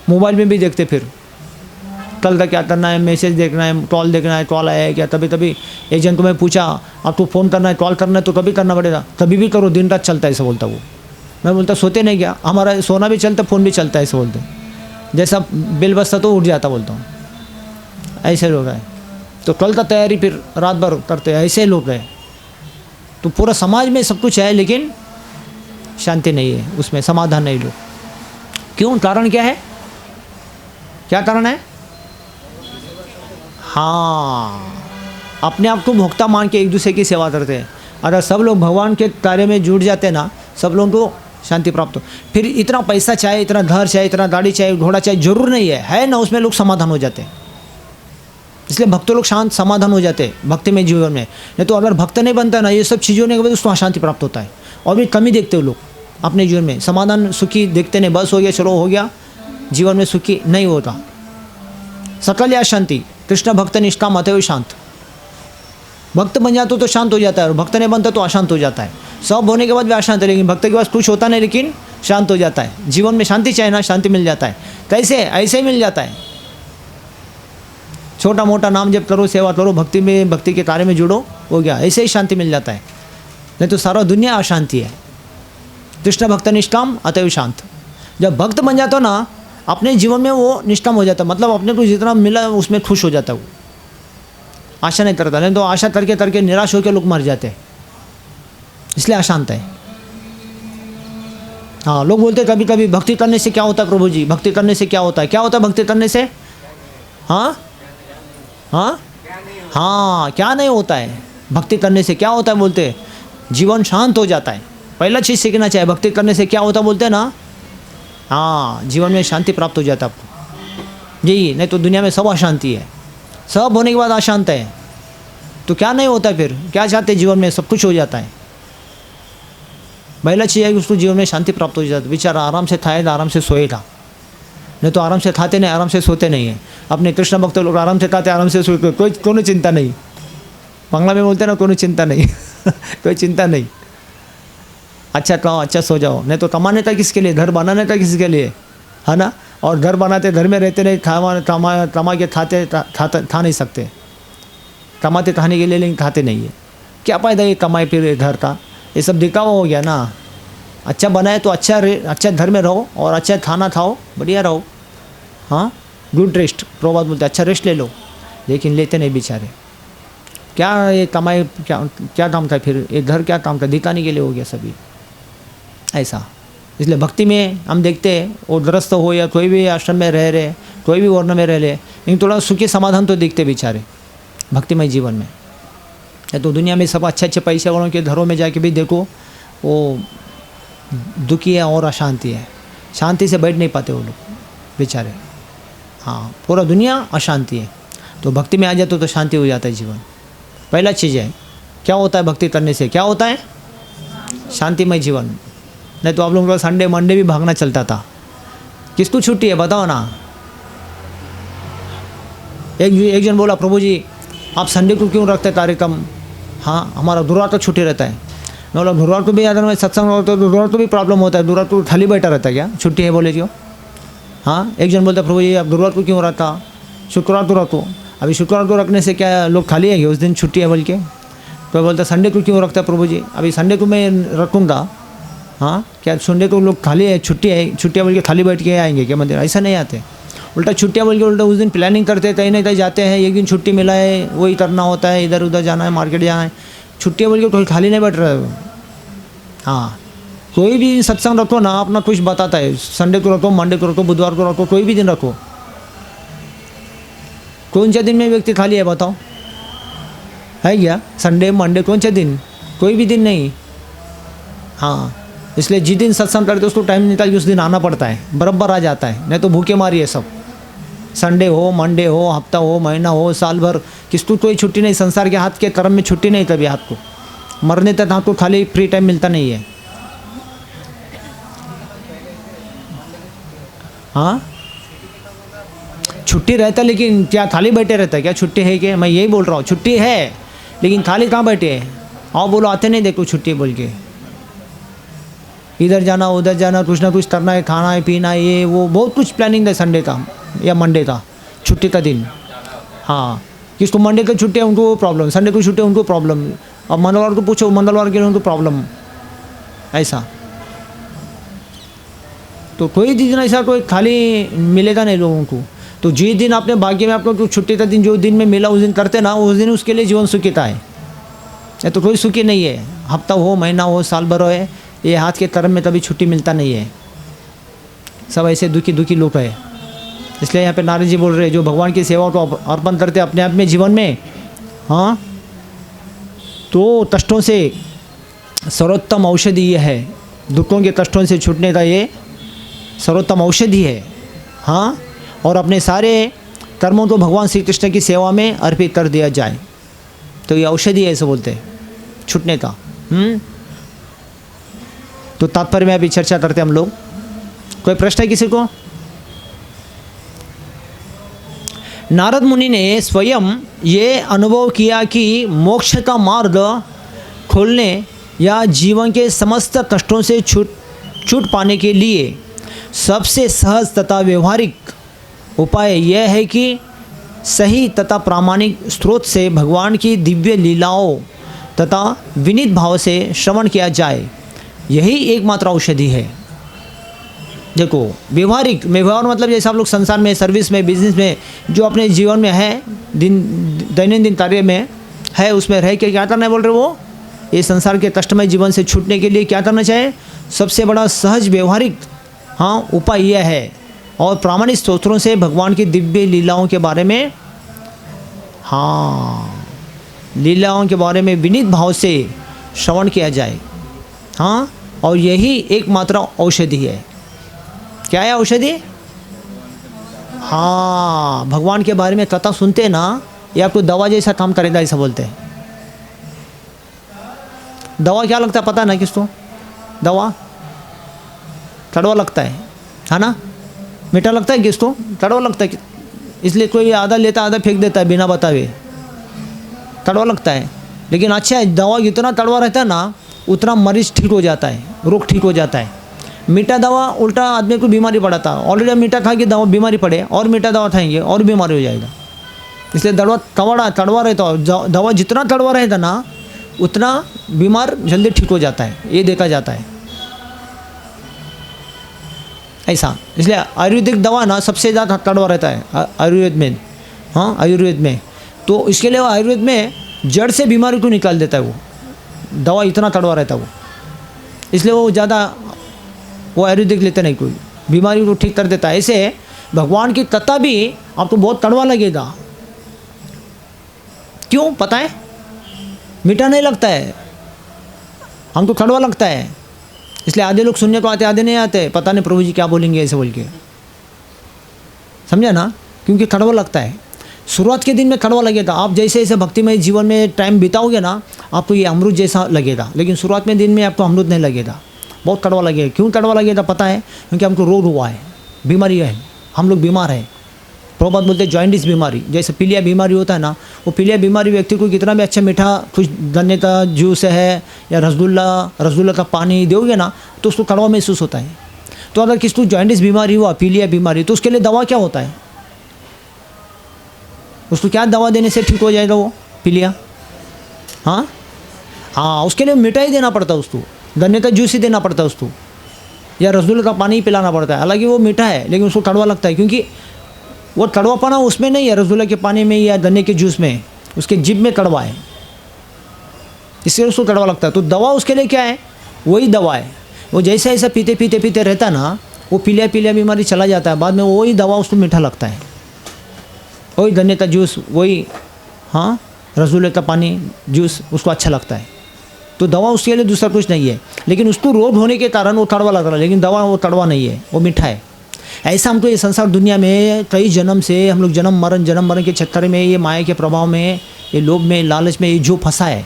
[SPEAKER 1] मोबाइल में भी देखते, फिर कल का क्या करना है, मैसेज देखना है, कॉल देखना है, कॉल आया है क्या। तभी तभी एजेंट को मैं पूछा आपको फ़ोन करना है, कॉल करना है तो कभी करना पड़ेगा, तभी भी करो, दिन रात चलता है, ऐसा बोलता वो। मैं बोलता सोते नहीं क्या, हमारा सोना भी चलता, फ़ोन भी चलता है, ऐसे बोलते। जैसा बिल बजता तो उठ जाता, बोलता हूँ, ऐसे लोग हैं। तो कल का तैयारी फिर रात भर करते हैं, ऐसे लोग हैं। तो पूरा समाज में सब कुछ है लेकिन शांति नहीं है, उसमें समाधान नहीं लोग। क्यों, कारण क्या है, क्या कारण है? हाँ, अपने आप को भोक्ता मान के एक दूसरे की सेवा करते हैं। अगर सब लोग भगवान के कार्य में जुट जाते हैं ना, सब लोगों को शांति प्राप्त हो। फिर इतना पैसा चाहिए, इतना घर चाहिए, इतना गाड़ी चाहिए, घोड़ा चाहिए, जरूर नहीं है ना, उसमें लोग समाधान हो जाते हैं। इसलिए भक्त लोग शांत समाधान हो जाते हैं भक्ति में, जीवन में। नहीं तो अगर भक्त नहीं बनता ना, ये सब चीज़ें होने के बाद उसको अशांति प्राप्त होता है। और भी कमी देखते हो लोग अपने जीवन में, समाधान सुखी देखते नहीं, बस हो गया चलो हो गया, जीवन में सुखी नहीं होता। सकल या शांति, कृष्ण भक्त निष्काम अतएव शांत। भक्त बन जाता तो शांत हो जाता है, और भक्त नहीं बनता तो अशांत हो जाता है। सब होने के बाद भी अशांत है, लेकिन भक्त के पास कुछ होता नहीं लेकिन शांत हो जाता है। जीवन में शांति चाहिए ना, शांति मिल जाता है। कैसे? ऐसे ही मिल जाता है। छोटा मोटा नाम जप करो, सेवा करो, भक्ति में, भक्ति के कार्य में जुड़ो, हो गया, ऐसे ही शांति मिल जाता है। नहीं तो सारा दुनिया अशांति है। कृष्ण भक्त निष्काम अतएव शांत। जब भक्त बन जाता ना, अपने जीवन में वो निष्काम हो जाता, मतलब अपने को जितना मिला उसमें खुश हो जाता, वो आशा नहीं करता। नहीं तो आशा करके करके निराश होकर लोग मर जाते हैं, इसलिए अशांत है। हाँ, लोग बोलते कभी कभी भक्ति करने से क्या होता है प्रभु जी, भक्ति करने से क्या होता है, क्या होता है भक्ति करने से? हाँ हाँ हाँ, क्या नहीं होता है भक्ति करने से, क्या होता है बोलते? जीवन शांत हो जाता है। पहला चीज़ सीखना चाहिए, भक्ति करने से क्या होता बोलते हैं ना, हाँ, जीवन में शांति प्राप्त हो जाता है आपको। जी, नहीं तो दुनिया में सब अशांति है, सब होने के बाद अशांत है, तो क्या नहीं होता है फिर, क्या चाहते जीवन में? सब कुछ हो जाता है। पहला चीज़ है कि उसको जीवन में शांति प्राप्त हो जाता है। बेचारा आराम से खाएगा, आराम से सोएगा। नहीं तो आराम से खाते नहीं, आराम से सोते नहीं है। अपने कृष्ण भक्त लोग आराम से खाते, आराम से सोते, कोई चिंता नहीं। बांग्ला में बोलते ना, कोई चिंता नहीं कोई चिंता नहीं। अच्छा खाओ, अच्छा सो जाओ। नहीं तो कमाने था किसके लिए, घर बनाने था किसके लिए, है ना। और घर बनाते, घर में रहते नहीं, कमा के खा नहीं सकते। कमाते खाने के लिए लेकिन खाते नहीं है। क्या फ़ायदा ये कमाए फिर घर का, ये सब दिखावा हो गया ना। अच्छा बनाए तो अच्छा घर में रहो और अच्छा खाना खाओ, बढ़िया रहो। हाँ, गुड रेस्ट, प्रभात बोलते अच्छा रेस्ट ले लो, लेकिन लेते नहीं बेचारे। क्या ये कमाए, क्या काम था फिर, ये घर क्या काम था, दिखाने के लिए हो गया सभी। ऐसा। इसलिए भक्ति में हम देखते हैं वो गृहस्थ हो या कोई भी आश्रम में रह रहे, कोई भी वर्ण में रह रहे, लेकिन थोड़ा सुखी समाधान तो दिखते बेचारे भक्तिमय जीवन में। या तो दुनिया में सब अच्छे अच्छे पैसे वालों के घरों में जाके भी देखो, वो दुखी है और अशांति है, शांति से बैठ नहीं पाते वो लोग बेचारे। हाँ, पूरा दुनिया अशांति है। तो भक्ति में आ जाते तो शांति हो जाता है जीवन। पहला चीज़ है, क्या होता है भक्ति करने से, क्या होता है? शांतिमय जीवन। नहीं तो आप लोगों का संडे मंडे भी भागना चलता था। किसको छुट्टी है बताओ ना। एक जन बोला, प्रभु जी आप संडे को क्यों रखते कार्यक्रम? हाँ, हमारा गुरुवार तो छुट्टी रहता है। मैं बोला गुरुवार को भी अगर सत्संग होता है तो गुरुवार को भी प्रॉब्लम होता है, गुरुवार को खाली बैठा रहता है क्या? छुट्टी है बोले जो। हाँ, एक जन बोलता प्रभु जी आप गुरुवार को क्यों रखता, शुक्रवार को रखो। अभी शुक्रवार को रखने से क्या लोग खाली है, उस दिन छुट्टी है बोल के। तो बोलता संडे को क्यों रखता है प्रभु जी? अभी संडे को मैं रखूँगा। हाँ, क्या संडे को लोग खाली है, छुट्टियाँ बोल के खाली बैठ के आएंगे क्या मंदिर? ऐसा नहीं आते। उल्टा छुट्टियाँ बोल के उल्टा उस दिन प्लानिंग करते हैं, नहीं तय जाते हैं, एक दिन छुट्टी मिला है वही करना होता है, इधर उधर जाना है, मार्केट जाना है। छुट्टियाँ बोल के कोई खाली नहीं बैठ रहा है। हाँ, कोई भी सत्संग रखो ना, अपना कुछ बताता है। संडे को रखो, मंडे को रखो, बुधवार को रखो, कोई भी दिन रखो। कौन से दिन में व्यक्ति खाली है बताओ? है क्या? संडे मंडे कौन से दिन? कोई भी दिन नहीं। हाँ, इसलिए जिस दिन सत्संग करते उसको टाइम निकाल के उस दिन आना पड़ता है, बराबर आ जाता है, नहीं तो भूखे मारी है सब। संडे हो, मंडे हो, हफ्ता हो, महीना हो, साल भर, किसको कोई छुट्टी नहीं। संसार के हाथ के कर्म में छुट्टी नहीं तभी हाथ को, मरने तक हाथ को खाली फ्री टाइम मिलता नहीं है। हाँ, छुट्टी रहता लेकिन क्या खाली बैठे रहता है क्या? छुट्टी है क्या? मैं यही बोल रहा हूँ, छुट्टी है लेकिन खाली कहाँ बैठे हैं? आओ बोलो आते नहीं देखो छुट्टी बोल के। इधर जाना उधर जाना, कुछ ना कुछ करना है, खाना है पीना है, ये वो बहुत कुछ प्लानिंग है संडे का या मंडे का छुट्टी का दिन। हाँ, किसको मंडे का छुट्टी है उनको प्रॉब्लम, संडे को छुट्टी है उनको प्रॉब्लम। अब मंगलवार को पूछो, मंगलवार के लिए उनको प्रॉब्लम। ऐसा तो कोई दिन ऐसा कोई खाली मिलेगा नहीं लोगों को। तो जिस दिन अपने भाग्य में आपको छुट्टी का दिन जो दिन में मिला उस दिन करते ना, उस दिन उसके लिए जीवन सुखीता है। तो कोई सुखी नहीं है। हफ्ता हो, महीना हो, साल भर हो, ये हाथ के कर्म में कभी छुट्टी मिलता नहीं है। सब ऐसे दुखी दुखी लोग है। इसलिए यहाँ पे नारद जी बोल रहे हैं, जो भगवान की सेवा को अर्पण करते अपने आप में जीवन में, हाँ, तो कष्टों से सर्वोत्तम औषधि ये है। दुखों के कष्टों से छूटने का ये सर्वोत्तम औषधि है। हाँ, और अपने सारे कर्मों को भगवान श्री कृष्ण की सेवा में अर्पित कर दिया जाए तो ये औषधि है, ऐसे बोलते हैं छूटने का। तो तात्पर्य में अभी चर्चा करते हम लोग। कोई प्रश्न है किसी को? नारद मुनि ने स्वयं ये अनुभव किया कि मोक्ष का मार्ग खोलने या जीवन के समस्त कष्टों से छूट पाने के लिए सबसे सहज तथा व्यवहारिक उपाय यह है कि सही तथा प्रामाणिक स्रोत से भगवान की दिव्य लीलाओं तथा विनीत भाव से श्रवण किया जाए। यही एकमात्र औषधि है। देखो, व्यवहार मतलब जैसे आप लोग संसार में, सर्विस में, बिजनेस में, जो अपने जीवन में है, दैनंदिन कार्य में है, उसमें रह के क्या करना है बोल रहे वो? ये संसार के कष्टमय जीवन से छूटने के लिए क्या करना चाहिए? सबसे बड़ा सहज व्यवहारिक उपाय यह है, और प्रामाणिक स्रोतों से भगवान की दिव्य लीलाओं के बारे में, लीलाओं के बारे में विनीत भाव से श्रवण किया जाए। हाँ, और यही एकमात्र औषधि है। क्या है औषधि? हाँ, भगवान के बारे में कथा सुनते हैं ना, ये आपको दवा जैसा काम करेगा, ऐसा बोलते हैं। दवा क्या लगता है पता है ना किसको? दवा कड़वा लगता है ना? मीठा लगता है किसको? कड़वा लगता है। इसलिए कोई आधा लेता आधा फेंक देता है बिना बताए, कड़वा लगता है। लेकिन अच्छा है, दवा जितना कड़वा रहता है ना उतना मरीज ठीक हो जाता है, रोग ठीक हो जाता है। मीठा दवा उल्टा आदमी को बीमारी पड़ाता है। ऑलरेडी मीठा खा के दवा बीमारी पड़े और मीठा दवा खाएंगे और बीमारी हो जाएगा। इसलिए दवा कड़वा रहता है। दवा जितना कड़वा रहता ना उतना बीमार जल्दी ठीक हो जाता है, ये देखा जाता है ऐसा। इसलिए आयुर्वेदिक दवा ना सबसे ज़्यादा कड़वा रहता है आयुर्वेद में। हाँ, आयुर्वेद में तो इसके लिए आयुर्वेद में जड़ से बीमारी को निकाल देता है वो दवा, इतना कड़वा रहता है वो। इसलिए वो ज़्यादा वो आयुर्वेदिक लेते नहीं कोई, बीमारी को ठीक कर देता है। ऐसे भगवान की तत्व भी आपको बहुत कड़वा लगेगा। क्यों पता है? मीठा नहीं लगता है, हमको कड़वा लगता है। इसलिए आधे लोग सुनने को आते, आधे नहीं आते, पता नहीं प्रभु जी क्या बोलेंगे ऐसे बोल के, समझा ना? क्योंकि कड़वा लगता है। शुरुआत के दिन में कड़वा लगेगा, आप जैसे जैसे भक्तिमय जीवन में टाइम बिताओगे ना, आपको ये अमृत जैसा लगेगा। लेकिन शुरुआत में दिन में आपको अमृत नहीं लगेगा, बहुत कड़वा लगेगा। क्यों कड़वा लगेगा पता है? क्योंकि हमको रोग हुआ है, बीमारी है, हम लोग बीमार हैं। प्रभुपाद बोलते हैं जॉइंटिस बीमारी, जैसे पीलिया बीमारी होता है ना, वो पीलिया बीमारी व्यक्ति को कितना भी अच्छा मीठा कुछ गन्ने का जूस है या रसगुल्ला का पानी दोगे ना, तो उसको कड़वा महसूस होता है। तो अगर किसी को जॉइंटिस बीमारी हुआ, पीलिया बीमारी, तो उसके लिए दवा क्या होता है? उसको क्या दवा देने से ठीक हो जाएगा वो पीलिया? हाँ, उसके लिए मिठाई देना पड़ता है उसको, गन्ने का जूस ही देना पड़ता है उसको, या रसगुल्ले का पानी ही पिलाना पड़ता है। हालांकि वो मीठा है लेकिन उसको कड़वा लगता है, क्योंकि वो कड़वापना उसमें नहीं है, रसगुल्ले के पानी में या गन्ने के जूस में, उसके जिभ में कड़वा है, इसलिए उसको कड़वा लगता है। तो दवा उसके लिए क्या है? वही दवा है। वो जैसे ऐसा पीते पीते पीते रहता ना, वो पीलिया बीमारी चला जाता है, बाद में वही दवा उसको मीठा लगता है, वही गन्ने का जूस, वही रसगुल्ले का पानी जूस उसको अच्छा लगता है। तो दवा उसके लिए दूसरा कुछ नहीं है, लेकिन उसको रोग होने के कारण वो कड़वा लग रहा है, लेकिन दवा वो कड़वा नहीं है, वो मीठा है। ऐसा हमको ये संसार दुनिया में कई जन्म से हम लोग जन्म मरण के चक्कर में, ये माया के प्रभाव में, ये लोभ में, लालच में ये जो फंसा है,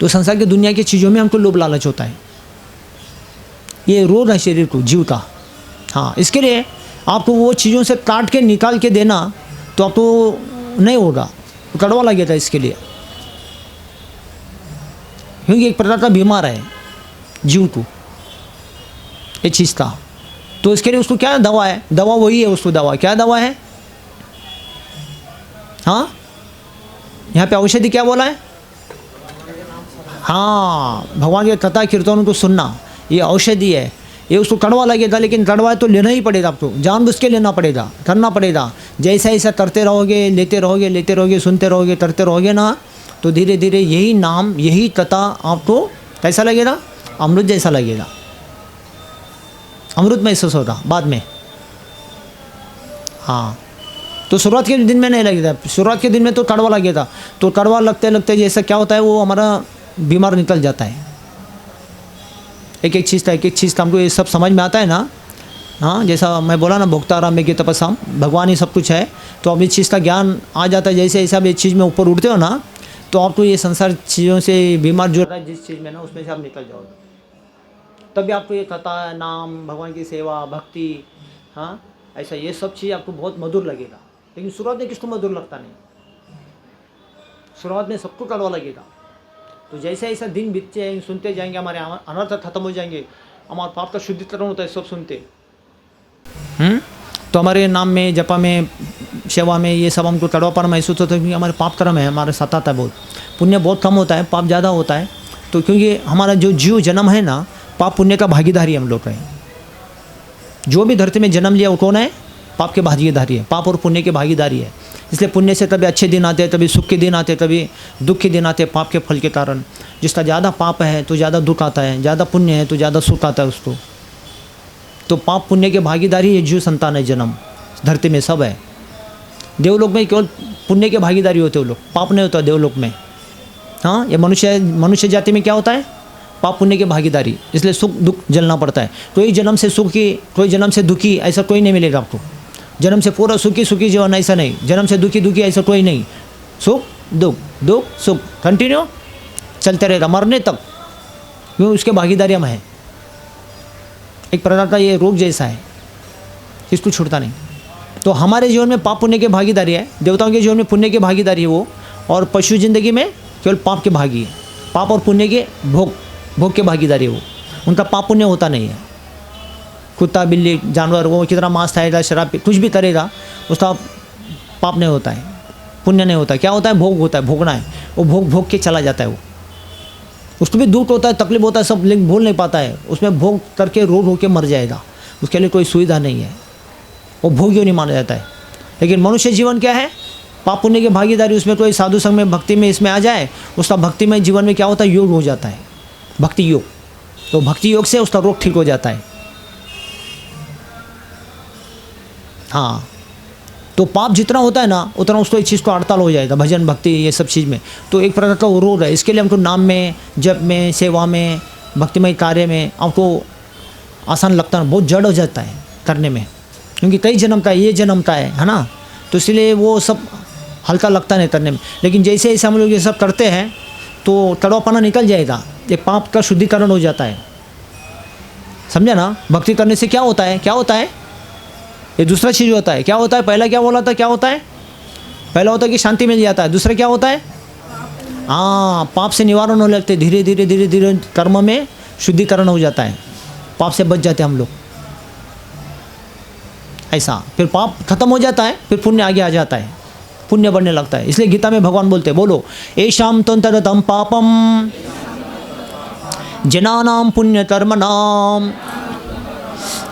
[SPEAKER 1] तो संसार की दुनिया की चीज़ों में हमको लोभ लालच होता है। ये रोग है शरीर को, जीव का। हाँ, इसके लिए आपको वो चीज़ों से काट के निकाल के देना तो आपको नहीं होगा, कड़वा लगेगा इसके लिए, क्योंकि एक प्रकार का बीमार है जीव को ये चीज़ का। तो इसके लिए उसको क्या दवा है? दवा वही है उसको, दवा क्या दवा है? यहाँ पे औषधि क्या बोला है? भगवान के कथा कीर्तन को सुनना, ये औषधि है। ये उसको कड़वा लगेगा, लेकिन कड़वा है तो लेना ही पड़ेगा आपको, जानबूझ के लेना पड़ेगा, करना पड़ेगा। जैसा ऐसा करते रहोगे, लेते रहोगे, सुनते रहोगे, करते रहोगे ना, तो धीरे धीरे यही नाम, यही कथा आपको कैसा लगेगा? अमृत जैसा लगेगा, अमृत महसूस होगा बाद में। तो शुरुआत के दिन में नहीं लगेगा, शुरुआत के दिन में तो कड़वा लगेगा। तो कड़वा लगते लगते जैसा क्या होता है, वो हमारा बीमार निकल जाता है। एक एक चीज़ का हमको ये सब समझ में आता है ना। जैसा मैं बोला ना, भोक्ताराम में तपस्याम, भगवान ही सब कुछ है। तो अब इस चीज़ का ज्ञान आ जाता है, जैसे ऐसा भी इस चीज़ में ऊपर उठते हो ना, तो आपको ये संसार चीज़ों से बीमार जो है जिस चीज़ में ना, उसमें से आप निकल जाओगे। तभी आपको ये कथा, नाम, भगवान की सेवा, भक्ति, ऐसा ये सब चीज़ आपको बहुत मधुर लगेगा। लेकिन शुरुआत में किसको मधुर लगता नहीं, शुरुआत में सबको कड़वा लगेगा। तो जैसे ऐसा दिन बीतते जाएंगे, सुनते जाएंगे, हमारे अनर्थ खत्म हो जाएंगे, हमारे पाप का शुद्धिकरण होता है सब सुनते। तो हमारे नाम में, जपा में, सेवा में ये सब हमको कड़वापन महसूस होता है, क्योंकि हमारे पाप कर्म है, हमारे साथ आता है बहुत। पुण्य बहुत कम होता है, पाप ज़्यादा होता है। तो क्योंकि हमारा जो जीव जन्म है ना, पाप पुण्य का भागीदारी हम लोग हैं। जो भी धरती में जन्म लिया वो कौन है? पाप के भागीदारी है, पाप और पुण्य के भागीदारी है। इसलिए पुण्य से तभी अच्छे दिन आते हैं, तभी सुख के दिन आते हैं, तभी दुख के दिन आते हैं, पाप के फल के कारण। जिसका ज़्यादा पाप है तो ज़्यादा दुख आता है, ज़्यादा पुण्य है तो ज़्यादा सुख आता है उसको। तो पाप पुण्य के भागीदारी ये जीव संतान है, जन्म धरती में सब है। देवलोक में केवल पुण्य के भागीदारी होते वो लोग, पाप नहीं होता देवलोक में। ये मनुष्य जाति में क्या होता है? पाप पुण्य की भागीदारी। इसलिए सुख दुख झेलना पड़ता है। कोई जन्म से सुखी, कोई जन्म से दुखी, ऐसा कोई नहीं मिलेगा आपको। जन्म से पूरा सुखी जीवन ऐसा नहीं, जन्म से दुखी ऐसा कोई नहीं। सुख दुख सुख कंटिन्यू चलते रहेगा मरने तक, क्यों? उसके भागीदारी हम है। एक प्रकार का ये रोग जैसा है, इसको छूटता नहीं। तो हमारे जीवन में पाप पुण्य की भागीदारी है, देवताओं के जीवन में पुण्य की भागीदारी है वो, और पशु जिंदगी में केवल पाप के भागी है। पाप और पुण्य के भोग के भागीदारी है वो, उनका पाप पुण्य होता नहीं है। कुत्ता बिल्ली जानवर वो कितना मांस खाएगा, शराब कुछ भी करेगा, उसका पाप नहीं होता है, पुण्य नहीं होता है। क्या होता है? भोग होता है, भोगना है। वो भोग के चला जाता है। वो उसको भी दुख होता है, तकलीफ होता है सब, लेकिन भूल नहीं पाता है। उसमें भोग करके रो के मर जाएगा, उसके लिए कोई सुविधा नहीं है, वो भोग्य नहीं माना जाता है। लेकिन मनुष्य जीवन क्या है? पाप पुण्य की भागीदारी। उसमें कोई साधु संग में, भक्ति में इसमें आ जाए, उसका भक्तिमय जीवन में क्या होता है? योग हो जाता है, भक्ति योग। तो भक्ति योग से उसका रोग ठीक हो जाता है। हाँ, तो पाप जितना होता है ना उतना उसको इस चीज़ को हड़ताल हो जाएगा, भजन भक्ति ये सब चीज़ में। तो एक प्रकार का वो रोग है। इसके लिए हमको नाम में, जप में, सेवा में, भक्तिमय कार्य में आपको आसान लगता है, बहुत जड़ हो जाता है करने में, क्योंकि कई जन्मता है, ये जन्मता है ना, तो इसलिए वो सब हल्का लगता नहीं करने में। लेकिन जैसे जैसे हम लोग ये सब करते हैं तो तड़वापना निकल जाएगा, ये पाप का शुद्धिकरण हो जाता है। समझा ना? भक्ति करने से क्या होता है, क्या होता है, ये दूसरा चीज़ होता है। क्या होता है? पहला क्या बोला था, क्या होता है? पहला होता है कि शांति मिल जाता है। दूसरा क्या होता है? हाँ, पाप से निवारण होने लगते, धीरे धीरे धीरे धीरे कर्म में शुद्धिकरण हो जाता है, पाप से बच जाते हम लोग। ऐसा फिर पाप खत्म हो जाता है, फिर पुण्य आगे आ जाता है, पुण्य बढ़ने लगता है। इसलिए गीता में भगवान बोलते हैं, बोलो, एषां तंतरतम पापम जनानां पुण्यकर्मणां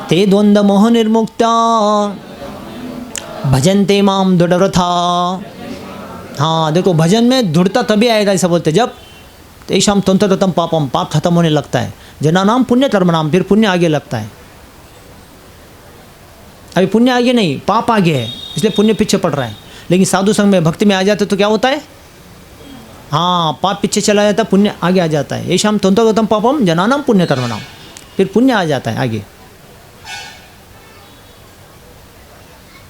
[SPEAKER 1] ते द्वंद्व मोह निर्मुक्ता भजन्ते माम दृढ़व्रता। हाँ देखो, भजन में दृढ़ता तभी आएगा, ऐसा बोलते जब तेषां तंतरतम पापम, पाप खत्म होने लगता है, जनानां पुण्यकर्मणां, फिर पुण्य आगे लगता है। अभी पुण्य आगे नहीं, पाप आगे है, इसलिए पुण्य पीछे पड़ रहा है। लेकिन साधु संग में, भक्ति में आ जाते तो क्या होता है? हाँ, पाप पीछे चला जाता है, पुण्य आगे आ जाता है। येषां तंतरतम पापम जनानां पुण्यकर्मणां, फिर पुण्य आ जाता है आगे।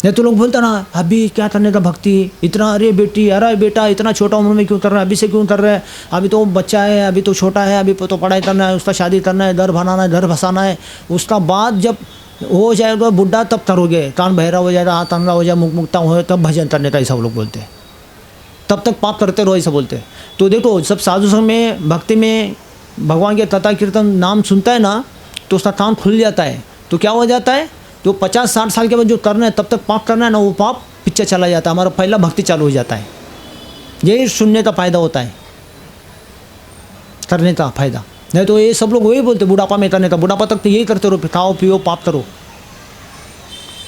[SPEAKER 1] नहीं तो लोग बोलते ना, अभी क्या करने का भक्ति, इतना, अरे बेटी, अरे बेटा, इतना छोटा उम्र में क्यों कर रहा है, अभी से क्यों कर रहा है, अभी तो बच्चा है, अभी तो छोटा है, अभी तो पढ़ाई करना है, उसका शादी करना है, दर बनाना है, दर भसाना है, उसका बाद जब हो जाएगा बुढ़ा तब करोगे, कान बहरा हो जाएगा, हाथ अंगा हो जाए, मुख मुक्ता हो, तब भजन करने का, ऐसा लोग बोलते हैं। तब तक पाप करते रहो, ऐसा बोलते हैं। तो देखो, सब साधु संग में, भक्ति में, भगवान के कथा कीर्तन नाम सुनता है ना, तो उसका कान खुल जाता है। तो क्या हो जाता है, जो 50-60 साल के बाद जो करना है, तब तक पाप करना है ना, वो पाप पीछे चला जाता है, हमारा पहला भक्ति चालू हो जाता है। यही सुनने का फ़ायदा होता है, करने का फ़ायदा। नहीं तो ये सब लोग वही बोलते बुढ़ापा में करने का, बुढ़ापा तक तो यही करते रहो, खाओ पियो पाप करो।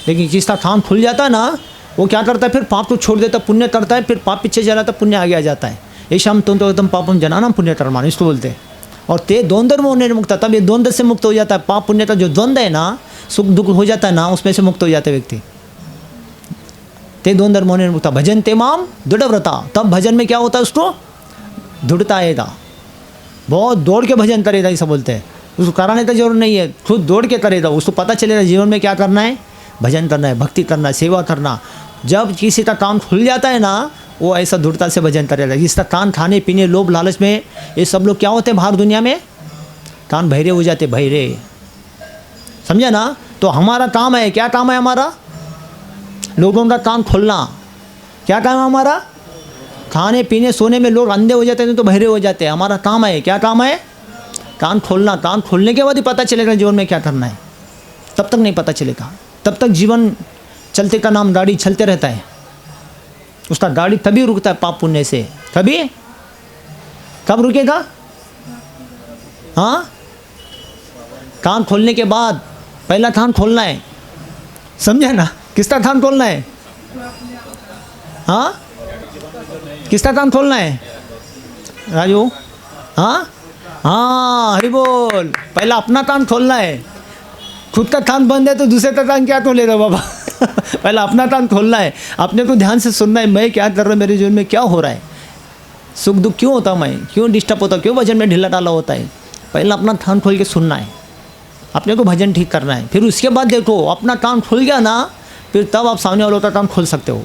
[SPEAKER 1] लेकिन जिसका कान खुल जाता है ना, वो क्या करता है, फिर पाप को छोड़ देता, पुण्य करता है, फिर पाप पीछे चला जाता, पुण्य आगे आ जाता है। येषां तंतरतम पापम जनानां पुण्यकर्मणां, इसको बोलते हैं। और ते द्वंद्व मोह निर्मुक्ता, तब ये द्वंद्व से मुक्त हो जाता है। पाप पुण्य का जो द्वंद्व है ना, सुख दुख हो जाता है ना, उसमें से मुक्त हो जाता है व्यक्ति। ते द्वंद्व मोह निर्मुक्ता भजन्ते माम दृढ़व्रता, तब भजन में क्या होता है, उसको दृढ़ता आएगा, बहुत दौड़ के भजन करेगा, ऐसा बोलते हैं। उसको कराने की जरूरत नहीं है, खुद दौड़ के करेगा, उसको पता चलेगा जीवन में क्या करना है, भजन करना है, भक्ति करना है, सेवा करना। जब किसी का कान खुल जाता है ना, वो ऐसा दृढ़ता से भजन करेगा। जिसका कान खाने पीने लोभ लालच में, ये सब लोग क्या होते हैं बाहर दुनिया में, कान बहरे हो जाते, बहरे, समझा ना? तो हमारा काम है, क्या काम है हमारा, लोगों का कान खोलना। क्या काम है हमारा, खाने पीने सोने में लोग अंधे हो जाते हैं तो बहरे हो जाते हैं, हमारा काम है, क्या काम है, कान खोलना। कान खोलने के बाद ही पता चलेगा जीवन में क्या करना है, तब तक नहीं पता चलेगा। तब तक जीवन चलते का नाम गाड़ी चलते रहता है, उसका गाड़ी तभी रुकता है पाप पुण्य से। कभी, कब रुकेगा? हाँ, कान खोलने के बाद, पहला कान खोलना है, समझा ना? किसका कान खोलना है? हाँ, किसका कान खोलना है राजू? हाँ हाँ, हरि बोल। पहला अपना कान खोलना है, खुद का कान बंद है तो दूसरे का कान क्या खोलेगा बाबा? पहला अपना कान खोलना है, अपने को ध्यान से सुनना है, मैं क्या कर रहा हूँ, मेरे जीवन में क्या हो रहा है, सुख दुख क्यों होता, मैं क्यों डिस्टर्ब होता, क्यों भजन में ढीला डाला होता है। पहला अपना कान खोल के सुनना है, अपने को भजन ठीक करना है। फिर उसके बाद देखो, अपना कान खुल गया ना, फिर तब आप सामने वालों का कान खोल सकते हो।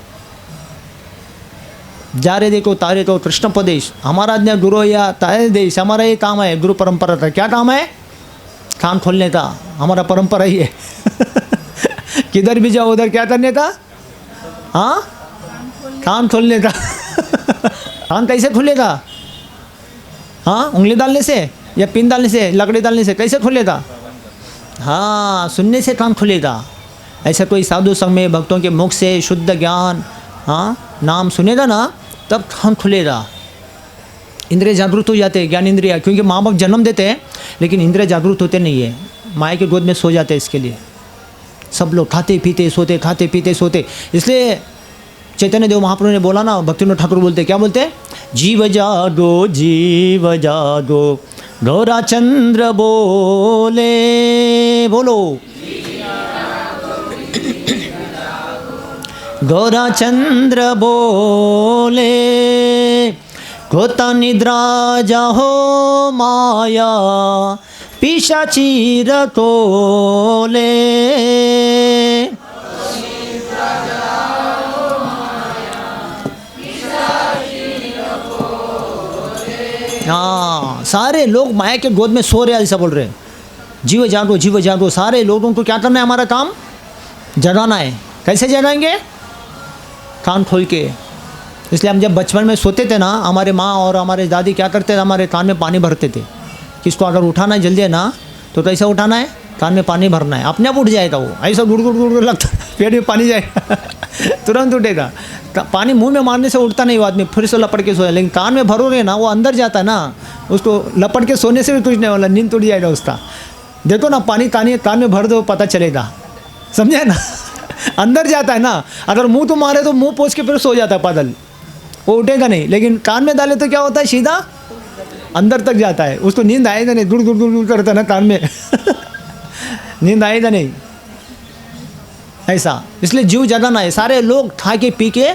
[SPEAKER 1] जा रे देखो तारे तो कृष्ण प्रदेश, हमारा आज्ञा गुरु या तारे देश, हमारा ये काम है, गुरु परंपरा का क्या काम है, कान खोलने का, हमारा परंपरा ही है। किधर भी जाओ उधर क्या करने का, हाँ, कान खोलने का। कान कैसे खुलेगा? हाँ, उंगली डालने से या पिन डालने से, लकड़ी डालने से, कैसे खुलेगा? हाँ, सुनने से कान खुलेगा। ऐसा कोई साधु संग में भक्तों के मुख से शुद्ध ज्ञान, हाँ, नाम सुनेगा ना, तब कान खुलेगा। इंद्रिय जागृत हो जाते हैं, ज्ञान इंद्रिया, क्योंकि माँ बाप जन्म देते हैं लेकिन इंद्रिय जागृत होते नहीं है, माया के गोद में सो जाते हैं। इसके लिए सब लोग खाते पीते सोते, खाते पीते सोते। इसलिए चैतन्य देव महाप्रभु ने बोला ना, भक्तिविनोद ठाकुर बोलते, क्या बोलते हैं, जीव जागो गौराचंद्र बोले, बोलो गौराचंद्र बोले, खोता निद्रा जाहो माया पिशाची रटोले। हाँ, सारे लोग माया के गोद में सो रहे हैं, ऐसा बोल रहे हैं। जीव जागो, जीव जागो। सारे लोगों को क्या करना है? हमारा काम जगाना है। कैसे जगाएंगे? कान खोल के। इसलिए हम जब बचपन में सोते थे ना, हमारे माँ और हमारे दादी क्या करते थे? हमारे कान में पानी भरते थे। किसको अगर उठाना है जल्दी है ना, तो कैसे उठाना है? कान में पानी भरना है, अपने आप उठ जाएगा वो। ऐसा गुड़ गुड़ गुड़ गुड़ लगता है, पेट में पानी जाएगा तुरंत उठेगा। पानी मुंह में मारने से उठता नहीं वो आदमी, फिर से लपट के सोया। लेकिन कान में भरोगे ना, वो अंदर जाता है ना, उसको लपट के सोने से भी कुछ नहीं वाला, नींद टूट जाएगा उसका। देखो ना, पानी कान में भर दो, पता चलेगा, समझे ना अंदर जाता है ना। अगर मुंह तो मारे तो मुंह पोंछ के फिर सो जाता है पैदल, वो उठेगा नहीं। लेकिन कान में डाले तो क्या होता है? सीधा अंदर तक जाता है, उसको नींद आएगा नहीं। गुड़ गुड़ गुड़ गुड़ करता है ना कान में नींद आएगा नहीं ऐसा। इसलिए जीव जगाना है। सारे लोग खा के पी के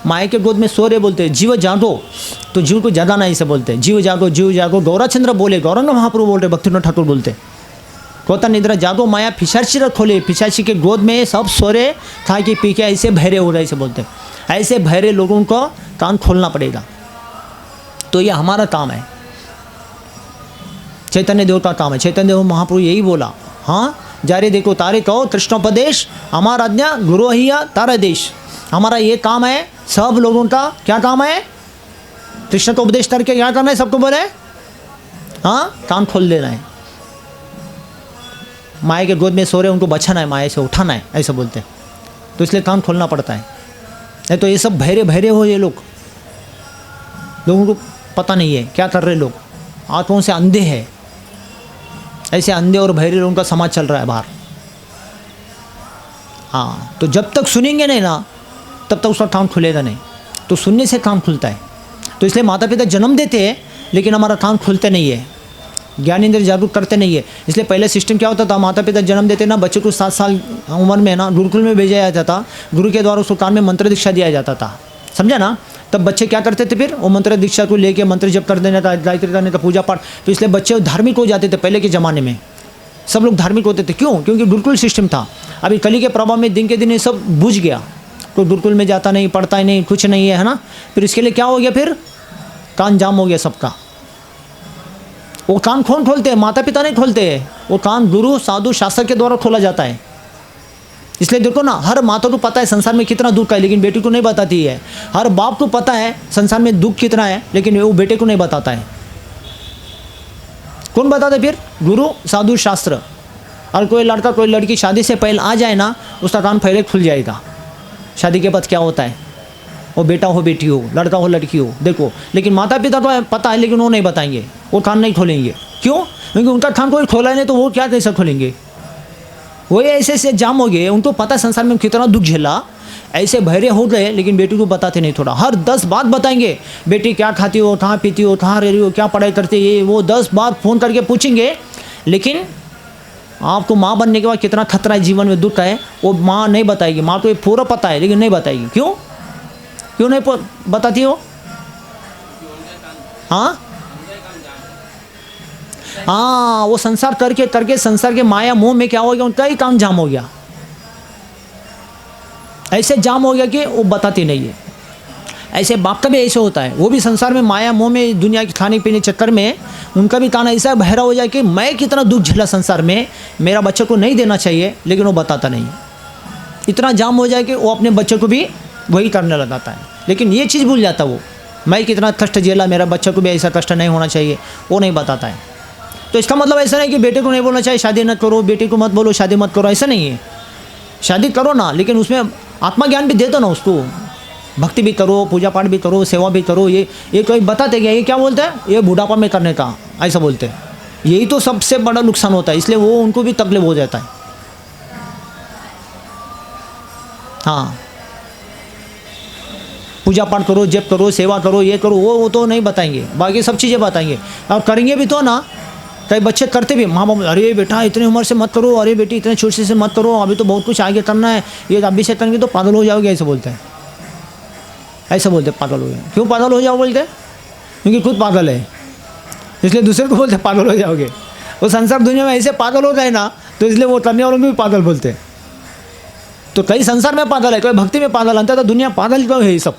[SPEAKER 1] माया के गोद में सो रहे, बोलते हैं जीव जागो, तो जीव को जगाना ऐसे बोलते हैं। जीव जागो, जीव जागो। गौराचंद्र बोले, गौरांग महाप्रभु बोल रहे, भक्तिनाथ ठाकुर बोलते, खोता निद्रा जागो माया पिशाची रख खोले। पिशाची के गोद में सब सो रहे, खा के पी के ऐसे बहरे हो रहे, ऐसे बोलते हैं। ऐसे बहरे लोगों को कान खोलना पड़ेगा। तो ये हमारा काम है, चैतन्य देव का काम है। चैतन्य देव महाप्रभु यही बोला, हाँ जारे देखो तारे कहो कृष्णोपदेश, हमारा आज्ञा गुरु हिया तारा देश। हमारा ये काम है, सब लोगों का क्या काम है? कृष्ण को उपदेश करके क्या करना है? सबको बोले, हाँ कान खोल देना है। माया के गोद में सो रहे उनको बचाना है, माया से उठाना है, ऐसा बोलते हैं। तो इसलिए कान खोलना पड़ता है। नहीं तो ये सब बहरे बहरे हो, ये लोगों को पता नहीं है क्या कर रहे लोग, आंखों से अंधे हैं। ऐसे अंधे और बहरे लोगों का समाज चल रहा है बाहर। हाँ, तो जब तक सुनेंगे नहीं ना, तब तक उसका कान खुलेगा नहीं। तो सुनने से कान खुलता है। तो इसलिए माता पिता जन्म देते हैं, लेकिन हमारा कान खुलते नहीं है, ज्ञानेंद्र जागरूक करते नहीं है। इसलिए पहले सिस्टम क्या होता था? माता पिता जन्म देते ना, बच्चे को 7 साल उम्र में ना गुरुकुल में भेजा जाता था। गुरु के द्वारा उसको कान में मंत्र दीक्षा दिया जाता था, समझा ना। तब बच्चे क्या करते थे? फिर वो मंत्र दीक्षा को लेके मंत्र जप कर देना था, गायत्री करने का, पूजा पाठ। तो इसलिए बच्चे धार्मिक हो जाते थे। पहले के ज़माने में सब लोग धार्मिक होते थे। क्यों? क्योंकि गुरुकुल सिस्टम था। अभी कली के प्रभाव में दिन के दिन ये सब बुझ गया। तो गुरुकुल में जाता नहीं, पढ़ता ही नहीं, कुछ नहीं है ना। फिर इसके लिए क्या हो गया? फिर कान जाम हो गया सबका। वो कान कौन खोलते हैं? माता पिता नहीं खोलते हैं। वो कान गुरु साधु शास्त्र के द्वारा खोला जाता है। इसलिए देखो ना, हर माता को पता है संसार में कितना दुख है, लेकिन बेटी को नहीं बताती है। हर बाप को पता है संसार में दुख कितना है, लेकिन वो बेटे को नहीं बताता है। कौन बताता है फिर? गुरु साधु शास्त्र। और कोई लड़का कोई लड़की शादी से पहले आ जाए ना, उसका कान पहले खुल जाएगा। शादी के बाद क्या होता है? वो बेटा हो बेटी हो, लड़का हो लड़की हो, देखो। लेकिन माता पिता को पता है, लेकिन वो नहीं बताएंगे, वो कान नहीं खोलेंगे। क्यों? क्योंकि उनका कान कोई खोला नहीं, तो वो क्या कैसे खोलेंगे? वो ऐसे जाम हो गए। उनको पता संसार में कितना दुख झेला, ऐसे बहरे हो गए, लेकिन बेटी को बताते नहीं। थोड़ा हर 10 बात बताएंगे, बेटी क्या खाती हो, कहाँ पीती हो, कहाँ रह रही हो, क्या पढ़ाई करती है, ये वो 10 बार फ़ोन करके पूछेंगे। लेकिन आपको माँ बनने के बाद कितना खतरा है, जीवन में दुख है, वो माँ नहीं बताएगी। माँ को ये पूरा पता है, लेकिन नहीं बताएगी। क्यों? क्यों नहीं बताती हो? हाँ हाँ, वो संसार करके करके संसार के माया मोह में क्या हो गया? उनका ही काम जाम हो गया। ऐसे जाम हो गया कि वो बताती नहीं है। ऐसे बाप का भी ऐसे होता है, वो भी संसार में माया मोह में, दुनिया के खाने पीने चक्कर में उनका भी कान ऐसा बहरा हो जाए कि मैं कितना दुख झेला संसार में, मेरा बच्चे को नहीं देना चाहिए, लेकिन वो बताता नहीं। इतना जाम हो जाए कि वो अपने बच्चे को भी वही करने लगाता है। लेकिन ये चीज़ भूल जाता वो, मैं कितना कष्ट झेला, मेरा बच्चे को भी ऐसा कष्ट नहीं होना चाहिए, वो नहीं बताता है। तो इसका मतलब ऐसा नहीं कि बेटे को नहीं बोलना चाहिए शादी मत करो, बेटे को मत बोलो शादी मत करो, ऐसा नहीं है। शादी करो ना, लेकिन उसमें आत्मा ज्ञान भी दे दो ना उसको। भक्ति भी करो, पूजा पाठ भी करो, सेवा भी करो। ये कोई बताते क्या? ये क्या बोलते हैं? ये बुढ़ापा में करने का, ऐसा बोलते हैं। यही तो सबसे बड़ा नुकसान होता है, इसलिए वो उनको भी तकलीफ हो जाता है। हाँ, पूजा पाठ करो, जप करो, सेवा करो, ये करो, वो तो नहीं बताएंगे, बाकी सब चीज़ें बताएंगे। और करेंगे भी तो ना, कई बच्चे करते भी, माँ बाप अरे बेटा इतने उम्र से मत करो, अरे बेटी इतने छोटे से मत करो, अभी तो बहुत कुछ आगे करना है, ये अभी से करेंगे तो पागल हो जाओगे, ऐसे बोलते हैं। ऐसे बोलते पागल हो जाओगे। क्यों पागल हो जाओ बोलते? क्योंकि खुद पागल है, इसलिए दूसरे को बोलते पागल हो जाओगे। वो संसार दुनिया में ऐसे पागल हो गए ना, तो इसलिए वो करने वालों को भी पागल बोलते हैं। तो कई संसार में पागल है, कोई भक्ति में पागल आता है, तो दुनिया पागल क्यों है? ये सब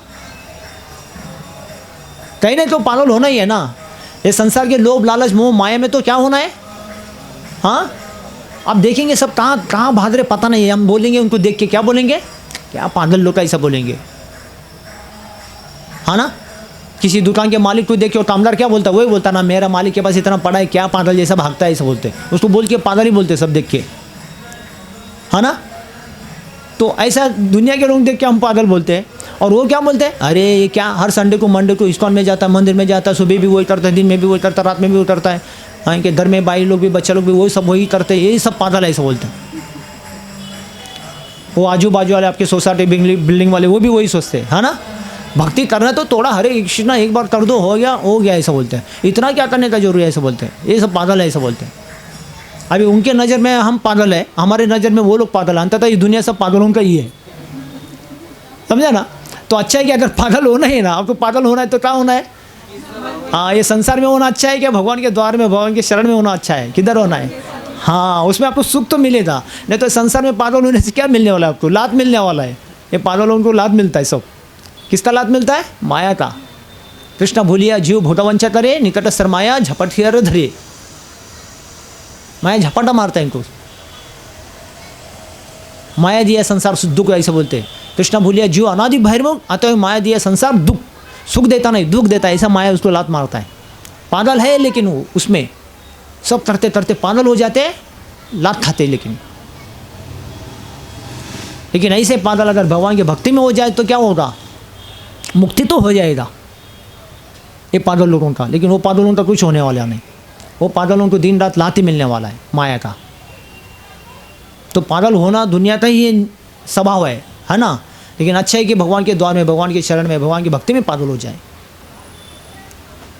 [SPEAKER 1] कहीं नहीं तो पागल होना ही है ना। ये संसार के लोभ लालच मोह माया में तो क्या होना है? हाँ, आप देखेंगे सब कहाँ भाग रहे पता नहीं है। हम बोलेंगे उनको देख के, क्या बोलेंगे? क्या पागल लोग ऐसा बोलेंगे, हाँ ना। किसी दुकान के मालिक को देख के और कामदार क्या बोलता है? वही बोलता ना, मेरा मालिक के पास इतना पड़ा है, क्या पागल जैसा भागता है, ऐसा बोलते। उसको बोल के पागल ही बोलते सब देख के, हाँ ना। तो ऐसा दुनिया के लोग देख के हम पागल बोलते हैं। और वो क्या बोलते हैं? अरे ये क्या हर संडे को मंडे को इस्कॉन में जाता है, मंदिर में जाता है, सुबह भी वही करता है, दिन में भी वही करता है, रात में भी वही करता है। हाँ, कि घर में भाई लोग भी, बच्चे लोग भी वही सब वही करते हैं, यही सब पागल ऐसा बोलते हैं। वो आजू बाजू वाले आपके सोसाइटी बिल्डिंग वाले वो भी वही सोचते हैं, है ना। भक्ति करना तो थोड़ा हरे कृष्णा एक बार कर दो, हो गया ऐसा बोलते हैं। इतना क्या करने का जरूरी है ऐसा बोलते हैं। ये सब पागल है ऐसा बोलते हैं। अभी उनके नज़र में हम पागल है, हमारे नज़र में वो लोग पागल है। अंततः ये दुनिया सब पागलों का ही है, समझा ना। तो अच्छा है कि अगर पागल होना है ना, आपको पागल होना है तो क्या होना है? हाँ, ये संसार में होना अच्छा है क्या? भगवान के द्वार में, भगवान के शरण में होना अच्छा है? किधर होना है? हाँ, उसमें आपको सुख तो मिलेगा। नहीं तो संसार में पागल होने से क्या मिलने वाला है? आपको लात मिलने वाला है। ये पागलों को लात मिलता है सब। किसका लात मिलता है? माया का। कृष्ण भूलिया जीव भूतवंचा करे, निकट सरमाया झपट हियर धरे। माया झपटा मारता है इनको। माया दिया संसार दुख, ऐसे बोलते हैं। कृष्ण भूलिया जीव अनादि बहिर्मुख, अतः माया दिया संसार दुख, सुख देता नहीं दुख देता है, ऐसा माया उसको लात मारता है। पागल है लेकिन वो उसमें सब करते करते पागल हो जाते हैं, लात खाते हैं। लेकिन ऐसे पागल अगर भगवान की भक्ति में हो जाए तो क्या होगा? मुक्ति तो हो जाएगा ये पागल लोगों का। लेकिन वो पागलों का कुछ होने वाला नहीं। वो पागलों को दिन रात लात ही मिलने वाला है माया का। तो पागल होना दुनिया का ही स्वभाव है ना। लेकिन अच्छा है कि भगवान के द्वार में, भगवान के शरण में, भगवान की भक्ति में पागल हो जाए।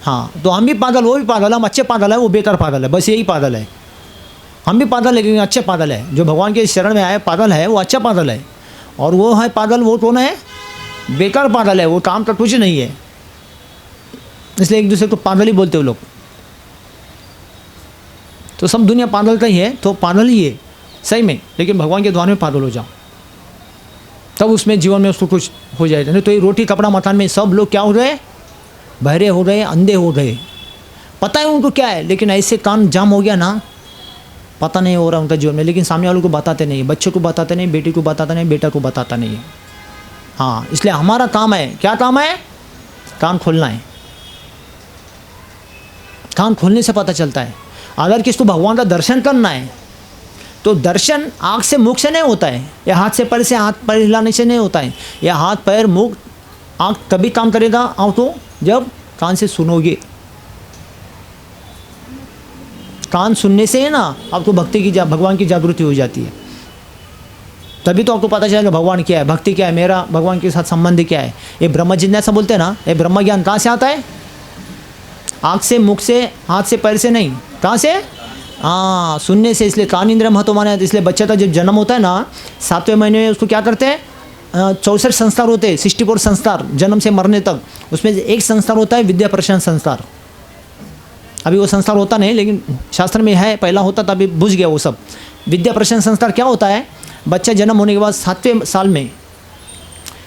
[SPEAKER 1] हाँ, तो हम भी पागल, वो भी पागल, हम अच्छे पागल है, वो बेकार पागल है, बस यही पागल है। हम भी पागल है लेकिन अच्छे पागल है। जो भगवान के शरण में आए पागल है, वो अच्छा पागल है। और वो है पागल, वो कौन है? बेकार पागल है, वो काम का कुछ नहीं है। इसलिए एक दूसरे को पागल ही बोलते हो लोग। तो सब दुनिया पागल का ही है, तो पागल ही है सही में। लेकिन भगवान के द्वार में पागल हो जाओ, तब उसमें जीवन में उसको कुछ हो जाएगा। नहीं तो ये रोटी कपड़ा मकान में सब लोग क्या हो रहे? बहरे हो गए, अंधे हो गए। पता है उनको क्या है, लेकिन ऐसे कान जाम हो गया ना, पता नहीं हो रहा उनका जीवन में। लेकिन सामने वालों को बताते नहीं, बच्चे को बताते नहीं, बेटी को बताता नहीं, बेटा को बताता नहीं है। हाँ, इसलिए हमारा काम है, क्या काम है? कान खोलना है। कान खोलने से पता चलता है। अगर किसको भगवान का दर्शन करना है तो दर्शन आँख से मुख से नहीं होता है, या हाथ से पैर से, हाथ पैर हिलाने से नहीं होता है। या हाथ पैर मुख आँख तभी काम करेगा आपको जब कान से सुनोगे। कान सुनने से है ना आपको भक्ति की भगवान की जागृति हो जाती है। तभी तो आपको पता चलेगा भगवान क्या है, भक्ति क्या है, मेरा भगवान के साथ संबंध क्या है। ये ब्रह्म जिज्ञासा बोलते हैं ना, ये ब्रह्म ज्ञान कहाँ से आता है? आँख से, मुख से, हाथ से, पैर से नहीं। कहाँ से? हाँ, सुनने से। इसलिए कान इंद्रिय महत्व माना है। इसलिए बच्चा का जब जन्म होता है ना, 7वें महीने में उसको क्या करते हैं? 64 संस्कार होते हैं, 64 संस्कार जन्म से मरने तक। उसमें एक संस्कार होता है विद्या प्रशांत संस्कार। अभी वो संस्कार होता नहीं, लेकिन शास्त्र में है, पहला होता था, अभी बुझ गया वो सब। विद्या प्रशांत संस्कार क्या होता है? बच्चा जन्म होने के बाद 7वें साल में,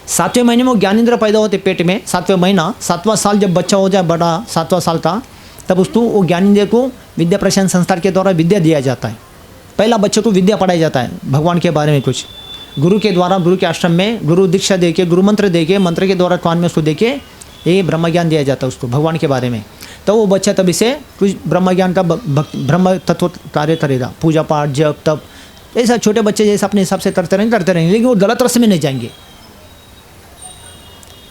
[SPEAKER 1] 7वें महीने में ज्ञानेंद्र पैदा होते पेट में। 7वां महीना, 7वां साल जब बच्चा हो जाए बड़ा, 7वां साल का, तब उसको वो ज्ञानेंद्र को विद्या प्रशांत संस्कार के द्वारा विद्या दिया जाता है। पहला बच्चे को विद्या पढ़ाया जाता है भगवान के बारे में कुछ, गुरु के द्वारा, गुरु के आश्रम में गुरु दीक्षा दे के, गुरु मंत्र दे के, मंत्र के द्वारा कान में उसको दे के ये ब्रह्म ज्ञान दिया जाता है उसको भगवान के बारे में। तो वो बच्चा तभी से कुछ ब्रह्म ज्ञान का ब्रह्म तत्व कार्य करेगा, पूजा पाठ जप तप, ऐसा छोटे बच्चे जैसे अपने हिसाब से करते रहेंगे, लेकिन वो गलत रास्ते में नहीं जाएंगे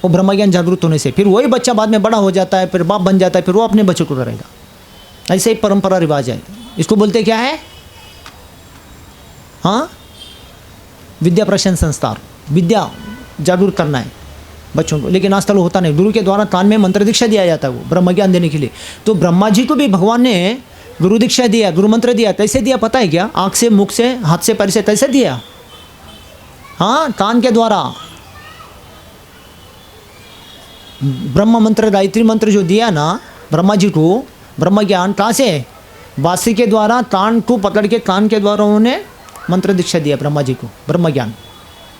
[SPEAKER 1] वो ब्रह्म ज्ञान जागरूक होने से। फिर वही बच्चा बाद में बड़ा हो जाता है, फिर बाप बन जाता है, फिर वो अपने बच्चों को करेगा। ऐसे ही परंपरा रिवाज है। इसको बोलते क्या है? हाँ, विद्या प्रशांत संस्कार, विद्या जागरूक करना है बच्चों को। लेकिन आजकल होता नहीं। गुरु के द्वारा कान में मंत्र दीक्षा दिया जाता है वो ब्रह्म ज्ञान देने के लिए। तो ब्रह्मा जी को भी भगवान ने गुरु दीक्षा दिया, गुरु मंत्र दिया, कैसे दिया पता है क्या? आँख से, मुख से, हाथ से, पैर से, कैसे दिया? हाँ, कान के द्वारा। ब्रह्म मंत्र, गायत्री मंत्र जो दिया ना ब्रह्मा जी को, ब्रह्म ज्ञान कहाँ से? बांसुरी के द्वारा कान को पकड़ के, कान के द्वारा उन्होंने मंत्र दीक्षा दिया ब्रह्मा जी को, ब्रह्म ज्ञान।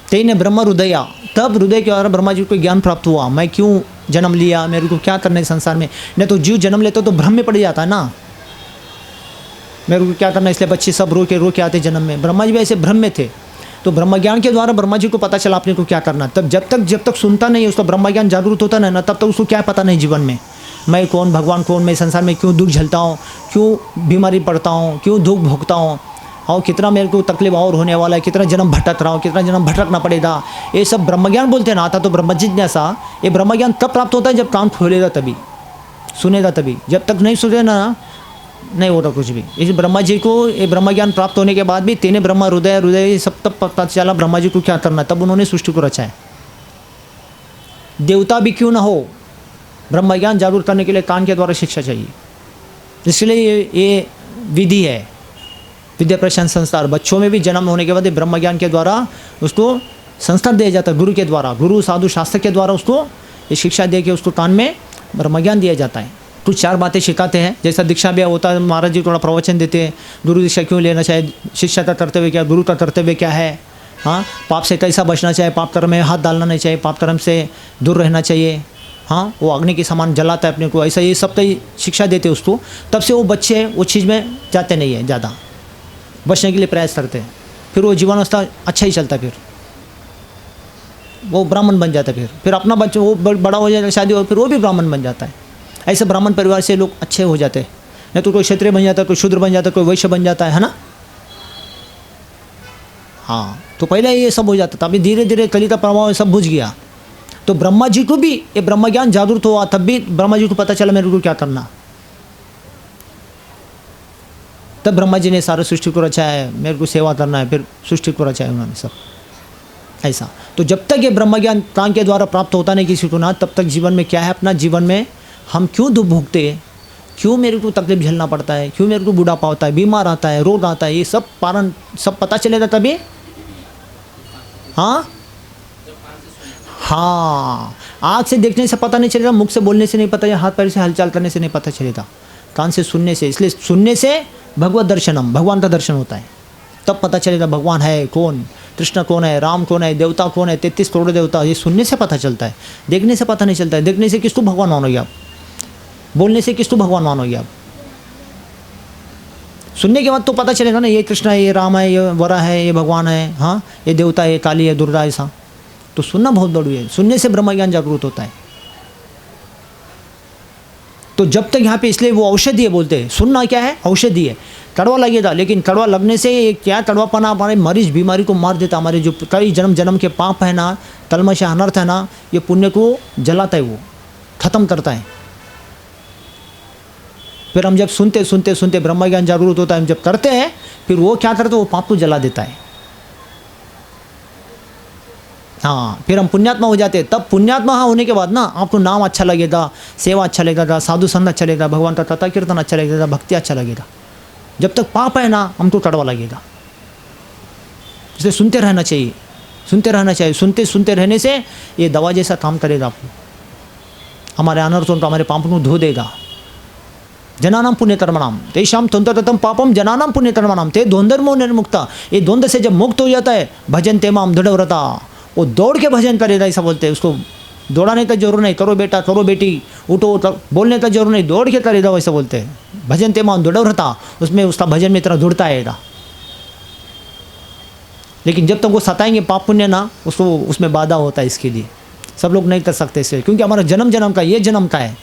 [SPEAKER 1] तेने ब्रह्म हृदया, तब हृदय के द्वारा ब्रह्मा जी को ज्ञान प्राप्त हुआ। मैं क्यों जन्म लिया, मेरे को क्या करना है संसार में? नहीं तो जीव जन्म लेता तो भ्रम में पड़ जाता है ना, मेरे को क्या करना है, इसलिए बच्चे सब रो के आते जन्म में। ब्रह्मा जी भी ऐसे भ्रम में थे, तो ब्रह्म ज्ञान के द्वारा ब्रह्मा जी को पता चला अपने को क्या करना। तब जब तक सुनता नहीं उसको ब्रह्म ज्ञान जागरूक होता नहीं ना, तब तक उसको क्या पता नहीं जीवन में, मैं कौन, भगवान कौन, मैं संसार में क्यों दुख झेलता हूँ, क्यों बीमारी पड़ता हूँ, क्यों दुख भोगता हूँ, और कितना मेरे को तकलीफ और होने वाला है, कितना जन्म भटक रहा हूँ, कितना जन्म भटकना पड़ेगा। ये सब ब्रह्म ज्ञान बोलते हैं ना। आता तो ब्रह्म जिज्ञासा, ये ब्रह्म ज्ञान तब प्राप्त होता है जब कान खोलेगा तभी, सुनेगा तभी। जब तक नहीं सुने ना, नहीं होता कुछ भी। इस ब्रह्मा जी को ये ब्रह्म ज्ञान प्राप्त होने के बाद भी तेने ब्रह्म हृदय सब तब पता चला ब्रह्मा जी को क्या करना, तब उन्होंने सृष्टि को रचा है। देवता भी क्यों ना हो, ब्रह्म ज्ञान जागरूक करने के लिए कान के द्वारा शिक्षा चाहिए। इसलिए ये विधि है, विद्या प्रशांत संस्कार। बच्चों में भी जन्म होने के बाद ब्रह्म ज्ञान के द्वारा उसको संस्कार दिया जाता है, गुरु के द्वारा, गुरु साधु शास्त्र के द्वारा उसको ये शिक्षा दे के उसको कान में ब्रह्म ज्ञान दिया जाता है। कुछ 4 बातें सिखाते हैं, जैसा दीक्षा भी होता है, महाराज जी थोड़ा प्रवचन देते हैं, गुरु दीक्षा क्यों लेना चाहिए, शिष्य का कर्तव्य क्या, गुरु का कर्तव्य क्या है, हाँ, पाप से कैसा बचना चाहिए, पाप कर्म में हाथ डालना नहीं चाहिए, पाप कर्म से दूर रहना चाहिए, हाँ, वो अग्नि के समान जलाता है अपने को, ऐसा ये सब कई शिक्षा देते उसको। तब से वो बच्चे वो चीज़ में जाते नहीं है, ज़्यादा बचने के लिए प्रयास करते हैं। फिर वो जीवनावस्था अच्छा ही चलता है, फिर वो ब्राह्मण बन जाता है। फिर अपना बच्चा वो बड़ा हो जाता है, शादी हो, फिर वो भी ब्राह्मण बन जाता है। ऐसे ब्राह्मण परिवार से लोग अच्छे हो जाते हैं। नहीं तो कोई क्षत्रिय बन जाता है, कोई शूद्र बन जाता है, कोई वैश्य बन जाता है ना। हाँ, तो पहले ये सब हो जाता था, अभी धीरे धीरे कली का प्रभाव सब बुझ गया। तो ब्रह्मा जी को भी ये ब्रह्म ज्ञान जागरूक हुआ, तब भी ब्रह्मा जी को पता चला मेरे को क्या करना। तब ब्रह्मा जी ने सारे सृष्टि को रचा है, मेरे को सेवा करना है, फिर सृष्टि को रचा है उन्होंने सब ऐसा। तो जब तक ये ब्रह्म ज्ञान कान के द्वारा प्राप्त होता नहीं किसी को ना, तब तक जीवन में क्या है, अपना जीवन में हम क्यों दुख भोगते हैं, क्यों मेरे को तकलीफ झेलना पड़ता है, क्यों मेरे को बुढ़ापा होता है, बीमार आता है, रोग आता है, ये सब कारण सब पता चलेगा तभी। हाँ हाँ, आँख से देखने से पता नहीं चलेगा, मुख से बोलने से नहीं पता, या हाथ पैर से हलचल करने से नहीं पता चलेगा, कान से सुनने से। इसलिए सुनने से भगवत दर्शनम, भगवान का दर्शन होता है, तब पता चलेगा भगवान है कौन, कृष्ण कौन है, राम कौन है, देवता कौन है, 33 करोड़ देवता। ये सुनने से पता चलता है, देखने से पता नहीं चलता है। देखने से किसको भगवान मानोगे आप, बोलने से किसको भगवान मानोगे आप। सुनने के बाद तो पता चलेगा ना, ये कृष्ण है, ये राम है, ये वरा है, ये भगवान है, हाँ, ये देवता है, ये काली है, दुर्गा, ऐसा। तो सुनना बहुत बड़ी है, सुनने से ब्रह्म ज्ञान जागरूक होता है। तो जब तक यहाँ पे, इसलिए वो औषधि है बोलते हैं। सुनना क्या है, औषधि है। कड़वा लगेगा, लेकिन कड़वा लगने से ये क्या, कड़वापना हमारे मरीज बीमारी को मार देता। हमारे जो कई जन्म जन्म के पाप है ना, कलमश अनर्थ है ना, ये पुण्य को जलाता है, वो खत्म करता है। फिर हम जब सुनते सुनते सुनते ब्रह्म ज्ञान जागरूक होता है, हम जब करते हैं, फिर वो क्या करते, वो पाप को जला देता है। हाँ, फिर हम पुण्यात्मा हो जाते हैं। तब पुण्यात्मा होने के बाद ना, आपको नाम अच्छा लगेगा, सेवा अच्छा लगेगा, साधु संत अच्छा लगेगा, भगवान का कथा कीर्तन अच्छा लगेगा, भक्ति अच्छा लगेगा। जब तक पाप है ना, हमको कड़वा लगेगा। इसलिए सुनते रहना चाहिए, सुनते रहना चाहिए। सुनते सुनते रहने से ये दवा जैसा काम करेगा आपको, हमारे अनर्थों को, हमारे पापों को धो देगा। जनानाम पुण्यकर्मणाम तेषां त्वन्ततम पापम जनानाम पुण्यकर्मणाम ते द्वंद्वमो निर्मुक्ता। ये द्वंद्व से जब मुक्त हो जाता है, भजन ते माम दृढ़व्रता, वो दौड़ के भजन करेगा, ऐसा बोलते हैं। उसको दौड़ाने का जरूर नहीं, करो बेटा, करो बेटी, उठो, बोलने का जरूर नहीं, दौड़ के करेगा, वैसा बोलते हैं। भजन ते माम दृढ़व्रता, उसमें उसका भजन में इतना दौड़ता आएगा। लेकिन जब तक वो सताएंगे पाप पुण्य ना, उसको उसमें बाधा होता है। इसके लिए सब लोग नहीं कर सकते इसलिए, क्योंकि हमारा जन्म जन्म का, ये जन्म का है।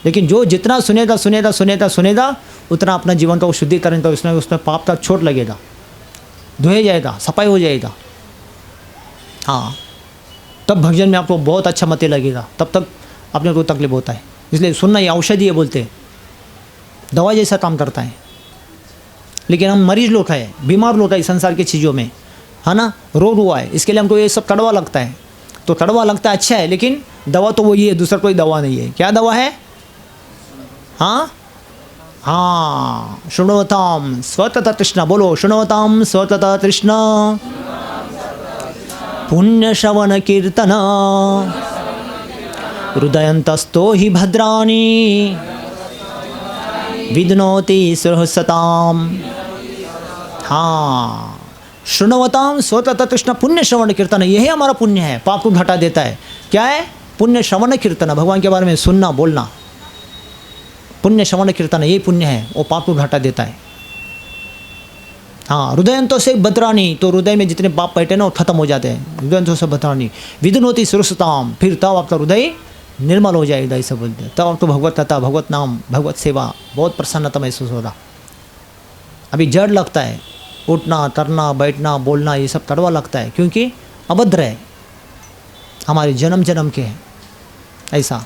[SPEAKER 1] लेकिन जो जितना सुनेगा सुनेगा सुनेगा सुनेगा, उतना अपना जीवन का वो शुद्धिकरण का, उसमें पाप का चोट लगेगा, धोया जाएगा, सफाई हो जाएगा। हाँ, तब भजन में आपको बहुत अच्छा मत लगेगा, तब तक अपने को तकलीफ होता है। इसलिए सुनना ये औषधि है बोलते हैं, दवा जैसा काम करता है। लेकिन हम मरीज लोग हैं, बीमार लोग हैं संसार की चीज़ों में, है ना, रोग हुआ है, इसके लिए हमको ये सब कड़वा लगता है। तो कड़वा लगता है, अच्छा है, लेकिन दवा तो वही है, दूसरा कोई दवा नहीं है। क्या दवा है? हाँ हाँ, शृण्वताम स्वतः तृष्णा, बोलो शृण्वताम स्वतः तृष्णा पुण्य श्रवण कीर्तन हृदयंतस्तो हि भद्राणि विद्नोति सहसताम। हाँ, शृण्वताम स्वतः तृष्णा पुण्य श्रवण कीर्तन, यही हमारा पुण्य है, पाप को घटा देता है। क्या है? पुण्य श्रवण कीर्तन, भगवान के बारे में सुनना बोलना, पुण्य श्रवण कीर्तन यही पुण्य है, वो पाप को घटा देता है। हाँ, हृदयंतों से भद्राणी, तो हृदय में जितने पाप बैठे ना वो खत्म हो जाते हैं। हृदयंतों से भद्राणी विद्नोति सुरसताम, फिर तब आपका हृदय निर्मल हो जाएगा, ऐसा बोलते हैं। तब आपको भगवत कथा, भगवत नाम, भगवत सेवा, बहुत प्रसन्नता महसूस होगा। अभी जड़ लगता है, उठना तरना बैठना बोलना ये सब कड़वा लगता है, क्योंकि अभद्र है, हमारे जन्म जन्म के हैं ऐसा।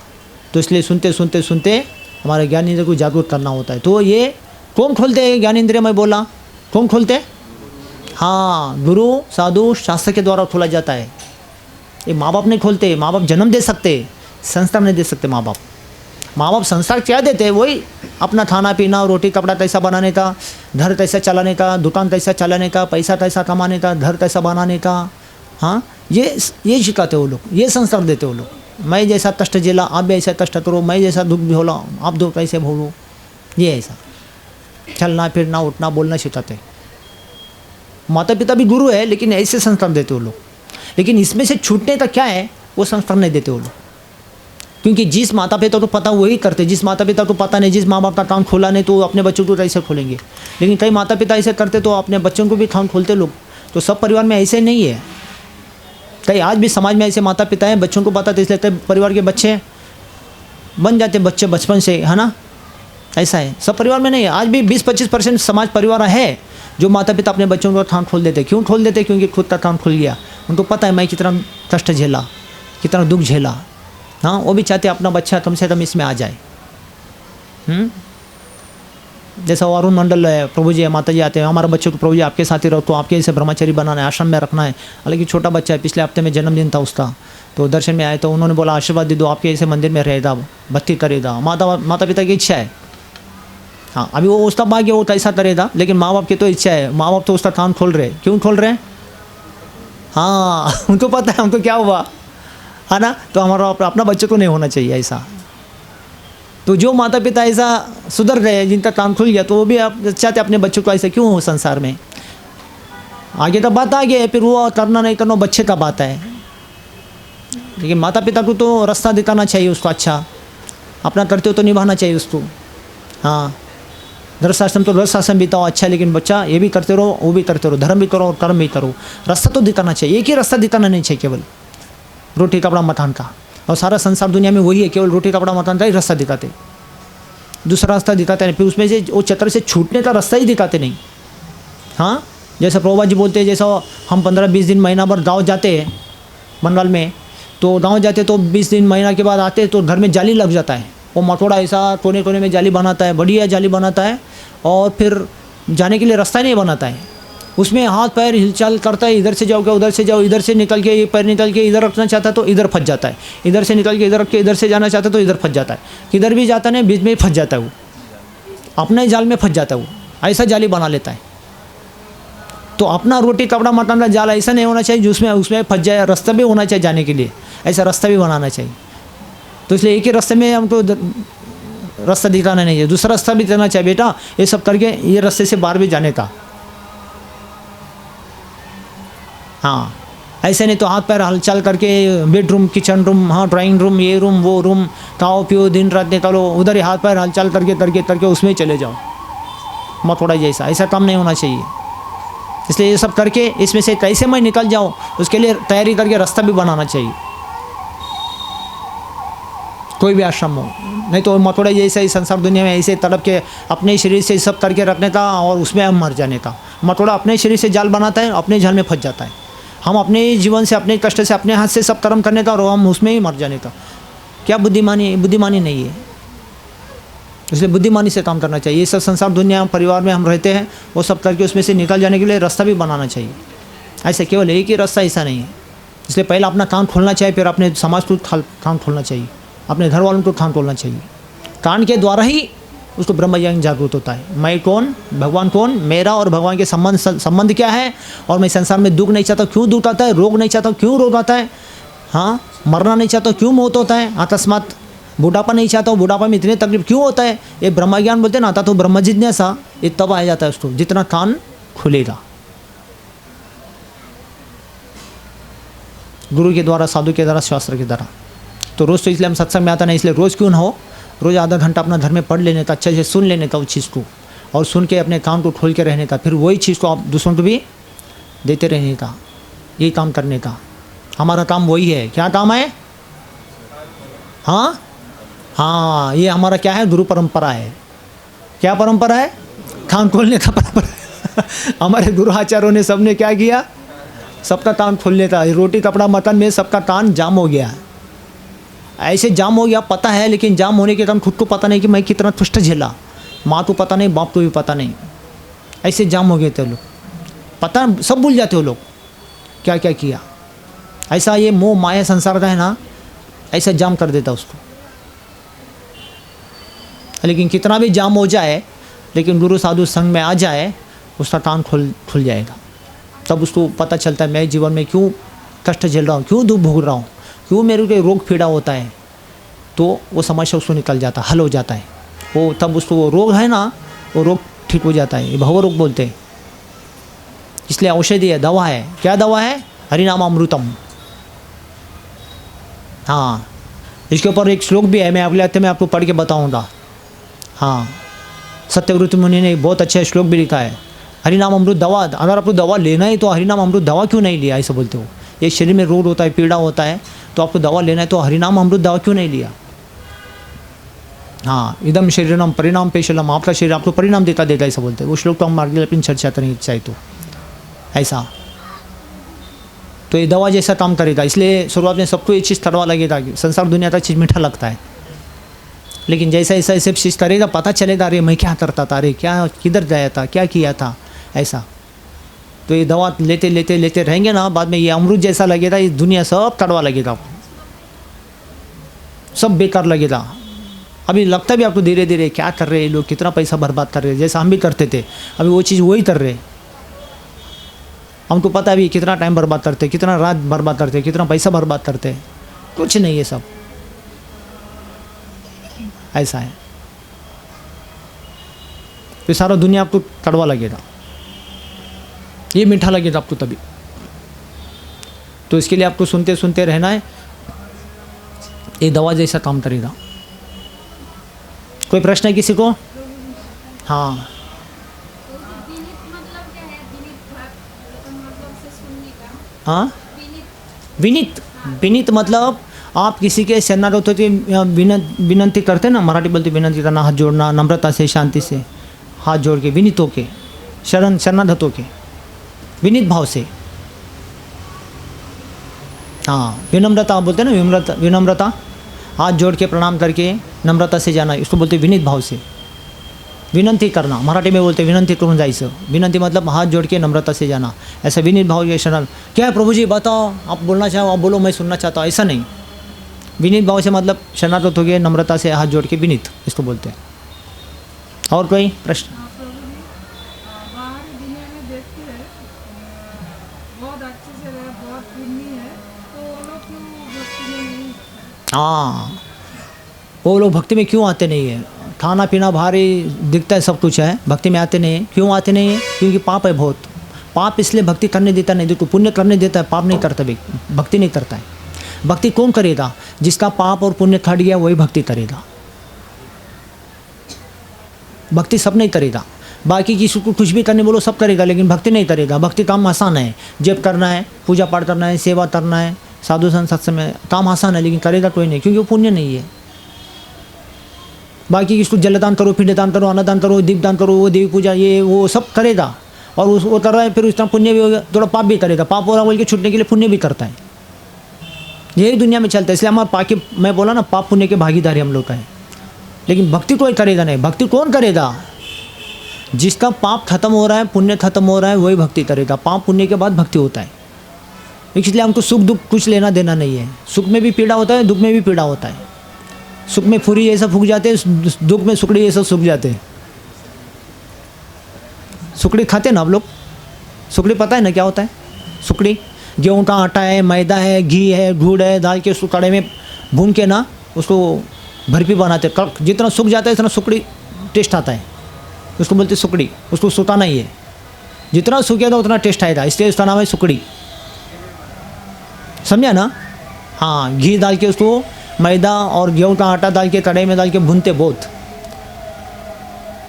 [SPEAKER 1] तो इसलिए सुनते सुनते सुनते हमारे ज्ञानेंद्रिय को जागरूक करना होता है। तो ये कौन खोलते हैं ज्ञानेंद्रिय? मैं बोला कौन खोलते? हाँ, गुरु साधु शास्त्र के द्वारा खोला जाता है। ये माँ बाप नहीं खोलते। माँ बाप जन्म दे सकते, संस्कार नहीं दे सकते। माँ बाप संस्कार क्या देते हैं? वही अपना खाना पीना, रोटी कपड़ा तैसा बनाने का, घर तैसा चलाने का, दुकान तैसा चलाने का, पैसा तैसा कमाने का, घर तैसा बनाने का। हाँ, ये सिखाते वो लोग, ये संस्कार देते वो लोग। मैं जैसा कष्ट झेला आप भी ऐसा कष्ट करो, मैं जैसा दुख भोला आप दुख कैसे भोलो, ये ऐसा चलना फिरना उठना बोलना सिखाते। माता पिता भी गुरु है, लेकिन ऐसे संस्कार देते वो लोग। लेकिन इसमें से छूटने का क्या है, वो संस्कार नहीं देते वो लोग। क्योंकि जिस माता पिता को पता वही करते, जिस माता पिता को पता नहीं, जिस माँ बाप का कान खोला नहीं, तो अपने बच्चों को ऐसे खोलेंगे। लेकिन कई माता पिता ऐसे करते तो अपने बच्चों को भी कान खोलते लोग। तो सब परिवार में ऐसे नहीं है। कई आज भी समाज में ऐसे माता पिता हैं, बच्चों को पता, तो इसलिए कई परिवार के बच्चे बन जाते बच्चे बचपन से, है ना। ऐसा है, सब परिवार में नहीं है। आज भी 20-25% समाज परिवार है जो माता पिता अपने बच्चों को कान खोल देते। क्यों खोल देते? क्योंकि खुद का कान खुल गया। उनको पता है मैं कितना कष्ट झेला, कितना दुख झेला। हाँ, वो भी चाहते अपना बच्चा कम से कम इसमें आ जाए। जैसा अरुण मंडल है, प्रभु जी माता जी आते हैं, हमारे बच्चों को प्रभु जी आपके साथ ही रखो, आपके ऐसे ब्रह्मचारी बनाना है, आश्रम में रखना है। हालांकि छोटा बच्चा है, पिछले हफ्ते में जन्मदिन था उसका, तो दर्शन में आए तो उन्होंने बोला आशीर्वाद दे दो, आपके ऐसे मंदिर में रहेगा, भक्ति करेगा। माता पिता की इच्छा है। हाँ, अभी वो उसका भाग्य वो ऐसा करेगा, लेकिन माँ बाप की तो इच्छा है। माँ बाप तो उसका कान खोल रहे। क्यों खोल रहे हैं? हाँ, उनको पता है हमको क्या हुआ, है ना। तो हमारा अपना बच्चे को नहीं होना चाहिए ऐसा। तो जो माता पिता ऐसा सुधर गए, जिनका कान खुल गया, तो वो भी आप चाहते अपने बच्चों को ऐसा क्यों हो संसार में। आगे तो बात आगे है, फिर वो करना नहीं करना बच्चे का बात है। लेकिन माता पिता को तो रास्ता दिखाना चाहिए उसको, अच्छा अपना कर्तव्य तो निभाना चाहिए उसको। हाँ, दरशासन तो दरशासन बिताओ, अच्छा, लेकिन बच्चा ये भी करते रहो वो भी करते रहो, धर्म भी करो और कर्म भी करो। रास्ता तो दिखाना चाहिए, एक ही रास्ता दिखाना नहीं चाहिए, केवल रोटी कपड़ा मकान का। और सारा संसार दुनिया में वही है, केवल रोटी कपड़ा मकान का ही रास्ता दिखाते, दूसरा रास्ता दिखाते नहीं। फिर उसमें से वो चक्र से छूटने का रास्ता ही दिखाते नहीं। हाँ, जैसा प्रभुपाद जी बोलते हैं, जैसा हम 15-20 दिन महीना भर गाँव जाते हैं बंगाल में, तो गाँव जाते तो 20 दिन महीना के बाद आते तो घर में जाली लग जाता है। वो मटोड़ा ऐसा कोने कोने में जाली बनाता है, बढ़िया जाली बनाता है, और फिर जाने के लिए रास्ता नहीं बनाता है। उसमें हाथ पैर हिलचाल करता है, इधर से जाओगे उधर से जाओ, इधर से निकल के ये पैर निकल के इधर रखना चाहता है तो इधर फंस जाता है, इधर से निकल के इधर रख के इधर से जाना चाहता है तो इधर फंस जाता है, किधर भी जाता नहीं, बीच में फंस जाता है, वो अपने जाल में फंस जाता है। वो ऐसा जाली बना लेता है। तो अपना रोटी कपड़ा मकान का जाल ऐसा नहीं होना चाहिए उसमें फंस जाए। रास्ता भी होना चाहिए जाने के लिए, ऐसा रास्ता भी बनाना चाहिए। तो इसलिए एक ही रास्ते में हमको रास्ता दिखाना नहीं है, दूसरा रास्ता भी देना चाहिए। बेटा ये सब करके ये रास्ते से बाहर भी जाने का। हाँ, ऐसे नहीं तो हाथ पैर हलचल करके बेडरूम किचन रूम, हाँ ड्राइंग रूम, ये रूम वो रूम, खाओ पियो दिन रात निकालो, उधर ही हाथ पैर हलचल करके करके करके उसमें ही चले जाओ। मथोड़ा जैसा ऐसा काम नहीं होना चाहिए। इसलिए ये सब करके इसमें से कैसे मैं निकल जाऊँ, उसके लिए तैयारी करके रास्ता भी बनाना चाहिए, कोई भी आश्रम हो। नहीं तो मथोड़ा जैसे ही संसार दुनिया में ऐसे तड़प के अपने शरीर से सब करके रखने का और उसमें हम मर जाने का। मथोड़ा अपने शरीर से जाल बनाता है, अपने जाल में फंस जाता है। हम अपने जीवन से अपने कष्ट से अपने हाथ से सब कर्म करने का और हम उसमें ही मर जाने का। क्या बुद्धिमानी नहीं है। इसलिए बुद्धिमानी से काम करना चाहिए। ये सब संसार दुनिया परिवार में हम रहते हैं, वो सब करके उसमें से निकल जाने के लिए रास्ता भी बनाना चाहिए। ऐसे केवल एक ही रास्ता ऐसा नहीं है। इसलिए पहले अपना कान खोलना चाहिए, फिर अपने समाज को कान खोलना चाहिए, अपने घर वालों को कान खोलना चाहिए। कान के द्वारा ही उसको ब्रह्म ज्ञान जागृत होता है। मैं कौन, भगवान कौन, मेरा और भगवान के संबंध क्या है, और मैं संसार में दुख नहीं चाहता क्यों दुख आता है, रोग नहीं चाहता क्यों रोग आता है, हाँ मरना नहीं चाहता क्यों मौत होता है, अकस्मात बुढ़ापा नहीं चाहता बुढ़ापा में इतने तकलीफ क्यों होता है, ये ब्रह्म ज्ञान बोलते हैं ना, आता तो ब्रह्म जिज्ञासा, ये तब आ जाता है उसको जितना कान खुलेगा गुरु के द्वारा, साधु के द्वारा, शास्त्र के द्वारा। तो रोज़ तो इसलिए हम सत्संग में आता नहीं, इसलिए रोज़ क्यों ना हो, रोज़ आधा घंटा अपना घर में पढ़ लेने का, अच्छे से सुन लेने का उस चीज़ को, और सुन के अपने कान को खोल के रहने का, फिर वही चीज़ को आप दूसरों को भी देते रहने का, यही काम करने का। हमारा काम वही है। क्या काम है? हाँ हाँ, ये हमारा क्या है, गुरु परंपरा है। क्या परंपरा है? कान खोलने का परंपरा। हमारे गुरु आचार्यों ने सबने क्या किया, सबका कान खोल लेता है। रोटी कपड़ा मकान में सबका कान जाम हो गया, ऐसे जाम हो गया, पता है, लेकिन जाम होने के कारण खुद को पता नहीं कि मैं कितना कष्ट झेला, माँ को पता नहीं, बाप को भी पता नहीं, ऐसे जाम हो गए थे लोग, पता सब भूल जाते हो लोग क्या क्या किया। ऐसा ये मोह माया संसार का है ना, ऐसा जाम कर देता उसको। लेकिन कितना भी जाम हो जाए, लेकिन गुरु साधु संग में आ जाए, उसका कान खुल जाएगा। तब उसको पता चलता है मैं जीवन में क्यों कष्ट झेल रहा हूँ, क्यों दुख भोग रहा हूँ, क्यों मेरे को रोग पीड़ा होता है। तो वो समस्या उसको निकल जाता, हल हो जाता है वो। तब उसको वो रोग है ना, वो रोग ठीक हो जाता है। भव रोग बोलते हैं, इसलिए औषधि है, दवा है। क्या दवा है? हरिनाम अमृतम। हाँ, इसके ऊपर एक श्लोक भी है, मैं अगले हफ्ते में आपको पढ़ के बताऊँगा। हाँ, सत्यव्रत मुनि ने बहुत अच्छा श्लोक भी लिखा है, हरिनाम अमृत दवा। अगर आपको दवा लेना है तो हरिनाम अमृत दवा क्यों नहीं लिया, ऐसा बोलते हो। ये शरीर में रोग होता है, पीड़ा होता है, तो आपको दवा लेना है तो हरिनाम अमृत दवा क्यों नहीं लिया। हाँ, इदम शरीरम परिणाम पेशलम, आपका शरीर आपको परिणाम देता ऐसा बोलते हैं। वो श्लोक तो हम आगे अपनी चर्चा करेंगे चाहे तो ऐसा। तो ये दवा जैसा काम करेगा। इसलिए शुरुआत में सबको ये चीज़ तड़वा लगेगा, संसार दुनिया का चीज़ मीठा लगता है, लेकिन जैसा ऐसा ऐसे चीज़ करेगा पता चलेगा, अरे मैं क्या करता था, अरे क्या किधर गया था, क्या किया था, ऐसा। तो ये दवा लेते लेते लेते रहेंगे ना, बाद में ये अमृत जैसा लगेगा, ये दुनिया सब तड़वा लगेगा, सब बेकार लगेगा। अभी लगता भी आपको धीरे धीरे क्या कर रहे हैं लोग, कितना पैसा बर्बाद कर रहे हैं, जैसा हम भी करते थे, अभी वो चीज़ वही कर रहे। हमको पता भी कितना टाइम बर्बाद करते, कितना रात बर्बाद करते, कितना पैसा बर्बाद करते, कुछ नहीं है, सब ऐसा है। तो सारा दुनिया आपको कड़वा लगेगा, ये मीठा लगेगा आपको तभी। तो इसके लिए आपको सुनते सुनते रहना है, ये दवा जैसा काम करेगा। कोई प्रश्न है किसी को? हाँ, हाँ, विनीत, विनीत मतलब आप किसी के शरणागत होते विनंती करते ना, मराठी बोलते विनंती करना, हाथ जोड़ना, नम्रता से, शांति से हाथ जोड़ के, विनीत होके, शरणागत होके, विनीत भाव से। हाँ, विनम्रता बोलते हैं ना, विनम्रता, हाथ जोड़ के प्रणाम करके नम्रता से जाना, इसको बोलते विनीत भाव से। विनंती करना, मराठी में बोलते विनंती करून जायचं। विनंती मतलब हाथ जोड़ के नम्रता से जाना, ऐसा विनीत भाव के शरण। क्या है प्रभु जी बताओ, आप बोलना चाहो आप बोलो, मैं सुनना चाहता हूँ, ऐसा नहीं। विनीत भाव से मतलब शरणागत हो गए, नम्रता से हाथ जोड़ के विनीत, इसको बोलते हैं। और कोई प्रश्न? हाँ, वो लोग भक्ति में क्यों आते नहीं है? खाना पीना भारी दिखता है, सब कुछ है, भक्ति में आते नहीं है। क्यों आते नहीं है? क्योंकि पाप है बहुत। पाप इसलिए भक्ति करने देता नहीं, देखो पुण्य करने देता है, पाप नहीं करता, भक्ति नहीं करता है। भक्ति कौन करेगा? जिसका पाप और पुण्य खट गया वही भक्ति करेगा। भक्ति सब नहीं करेगा, बाकी किसी को कुछ भी करने बोलो सब करेगा, लेकिन भक्ति नहीं करेगा। भक्ति काम आसान है, जप करना है, पूजा पाठ करना है, सेवा करना है, साधु संत सत्संग में काम आसान है, लेकिन करेगा कोई नहीं, क्योंकि वो पुण्य नहीं है। बाकी किसको जलदान करो, पिंडदान करो, अन्नदान करो, दीपदान करो, वो देवी पूजा, ये वो सब करेगा, और वो कर रहा है, फिर उस तरह पुण्य भी होगा, थोड़ा पाप भी करेगा। पाप हो रहा बोल के छूटने के लिए पुण्य भी करता है। यही दुनिया में चलता है। इसलिए हमारे पाके, मैं बोला ना, पाप पुण्य के भागीदारी हम लोग का है, लेकिन भक्ति कोई करेगा नहीं। भक्ति कौन करेगा? जिसका पाप खत्म हो रहा है, पुण्य खत्म हो रहा है, वही भक्ति करेगा। पाप पुण्य के बाद भक्ति होता है। इसलिए हमको सुख दुख कुछ लेना देना नहीं है। सुख में भी पीड़ा होता है, दुख में भी पीड़ा होता है। सुख में फुरी जैसा फूक जाते, दुख में सुकड़ी जैसा सूख जाते। सुकड़ी खाते ना आप लोग? सुकड़ी पता है ना क्या होता है? सुकड़ी गेहूँ का आटा है, मैदा है, घी है, गुड़ है, डाल के उसको कड़े में भून के ना उसको भरपी बनाते। कड़क जितना सूख जाता है इतना सुकड़ी टेस्ट आता है, उसको बोलते सुकड़ी। उसको सुताना ही है, जितना सूखेगा उतना टेस्ट आएगा, इसलिए उसका नाम है सुकड़ी। समझा ना? हाँ, घी डाल के उसको मैदा और गेहूँ का आटा डाल के कढ़ाई में डाल के भूनते, बहुत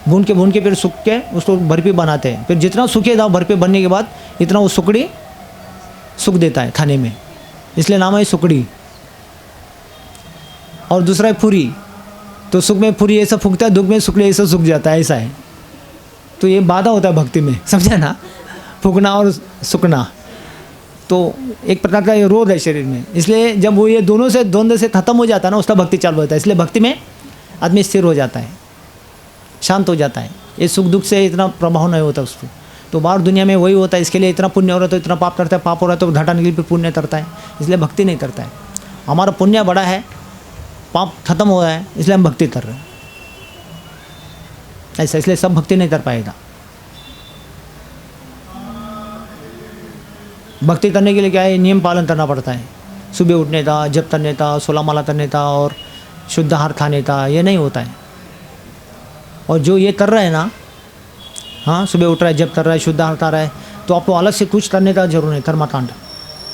[SPEAKER 1] भून के फिर सूख के उसको भरपी बनाते हैं। फिर जितना सूखेगा भरपी बनने के बाद इतना वो सुकड़ी सूख देता है खाने में, इसलिए नाम है सुकड़ी। और दूसरा है फुरी, तो सुख में फुरी ऐसा फूकता है, दुख में सुकड़ी ऐसा सूख जाता है, ऐसा है। तो ये बाधा होता है भक्ति में, समझा ना? फूकना और सूखना तो एक प्रकार का ये रोग है शरीर में। इसलिए जब वो ये दोनों से द्वंद्व से खत्म हो जाता है ना, उसका भक्ति चालू होता है। इसलिए भक्ति में आदमी स्थिर हो जाता है, शांत हो जाता है। ये सुख दुख से इतना प्रभाव नहीं होता उसको। तो बाहर दुनिया में वही होता है, इसके लिए इतना पुण्य हो रहा है तो इतना पाप करता है, पाप हो रहा है तो घटाने के लिए फिर पुण्य करता है, इसलिए भक्ति नहीं करता है। हमारा पुण्य बड़ा है, पाप खत्म हो रहा है, इसलिए हम भक्ति कर रहे हैं ऐसा। इसलिए सब भक्ति नहीं कर पाएगा। भक्ति करने के लिए क्या है, नियम पालन करना पड़ता है। सुबह उठने का, जप करने का, 16 माला करने का और शुद्ध आहार खाने का, ये नहीं होता है। और जो ये कर रहा है ना, हाँ, सुबह उठ रहा है, जप कर रहा है, शुद्ध आहार खा रहा है, तो आपको अलग से कुछ करने का जरूर नहीं। कर्मकांड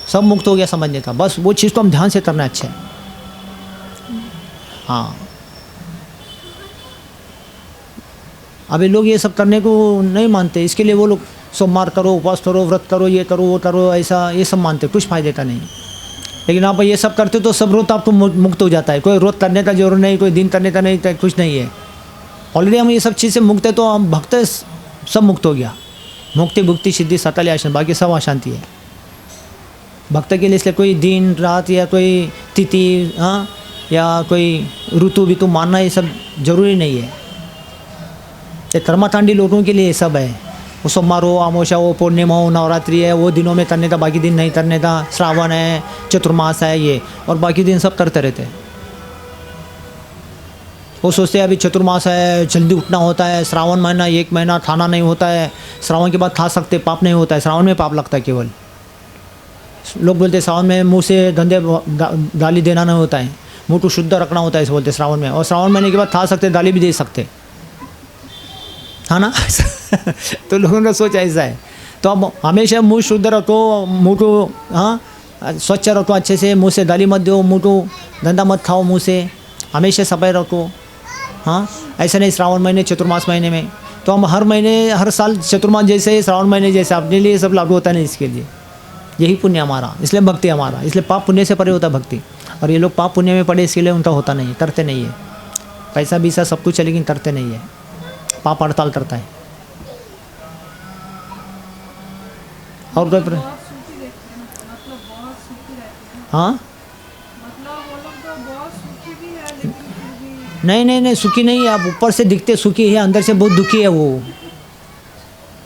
[SPEAKER 1] सब मुक्त हो गया समझने का, बस वो चीज़ को हम ध्यान से करना अच्छा है। हाँ, अभी लोग ये सब करने को नहीं मानते, इसके लिए वो लोग सोमवार करो, उपवास करो, व्रत करो, ये करो, वो करो, ऐसा ये सब मानते, कुछ फायदे का नहीं। लेकिन आप ये सब करते तो सब रोज आपको मुक्त हो जाता है। कोई रोज करने का जरूर नहीं, कोई दिन करने का नहीं, कुछ नहीं है। ऑलरेडी हम ये सब चीज़ से मुक्त है, तो हम भक्त सब मुक्त हो गया। मुक्ति भुक्ति सिद्धि सकल आशांति, बाकी सब अशांति है भक्त के लिए। इसलिए कोई दिन रात या कोई तिथि, हाँ, या कोई ऋतु बितु मानना ये सब जरूरी नहीं है। ये कर्मकांडी लोगों के लिए ये सब है। वो सोमवार हो, अमावस्या हो, पूर्णिमा हो, नवरात्रि है, वो दिनों में करने का, बाकी दिन नहीं करने का। श्रावण है, चतुर्मास है ये, और बाकी दिन सब करते रहते हैं। वो सोचते हैं अभी चतुर्मास है, जल्दी उठना होता है, श्रावण महीना 1 महीना खाना नहीं होता है, श्रावण के बाद खा सकते, पाप नहीं होता है। श्रावण में पाप लगता है केवल। लोग बोलते हैं श्रावण में मुँह से गंदे गाली देना नहीं होता है, मुँह को शुद्ध रखना होता है, ऐसे बोलते श्रावण में। और श्रावण महीने के बाद खा सकते, गाली भी दे सकते, हाँ ना? तो लोगों का सोच ऐसा है। तो अब हमेशा मुंह शुद्ध रखो, मुंह को, हाँ, स्वच्छ रखो अच्छे से, मुंह से गाली मत दो, मुंह को गंदा मत खाओ, मुंह से हमेशा सफाई रखो। हाँ, ऐसा नहीं श्रावण महीने, चतुर्मास महीने में। तो हम हर महीने, हर साल चतुर्मास जैसे, श्रावण महीने जैसे अपने लिए सब लागू होता नहीं। इसके लिए यही पुण्य हमारा, इसलिए भक्ति हमारा। इसलिए पाप पुण्य से परे होता भक्ति। और ये लोग पाप पुण्य में पड़े, इसके लिए उनका होता नहीं है, करते नहीं है। पैसा बीसा सब कुछ है, लेकिन करते नहीं है, पाप हड़ताल करता है। और कोई हाँ, नहीं, सुखी नहीं है। आप ऊपर से दिखते सुखी है, अंदर से बहुत दुखी है वो।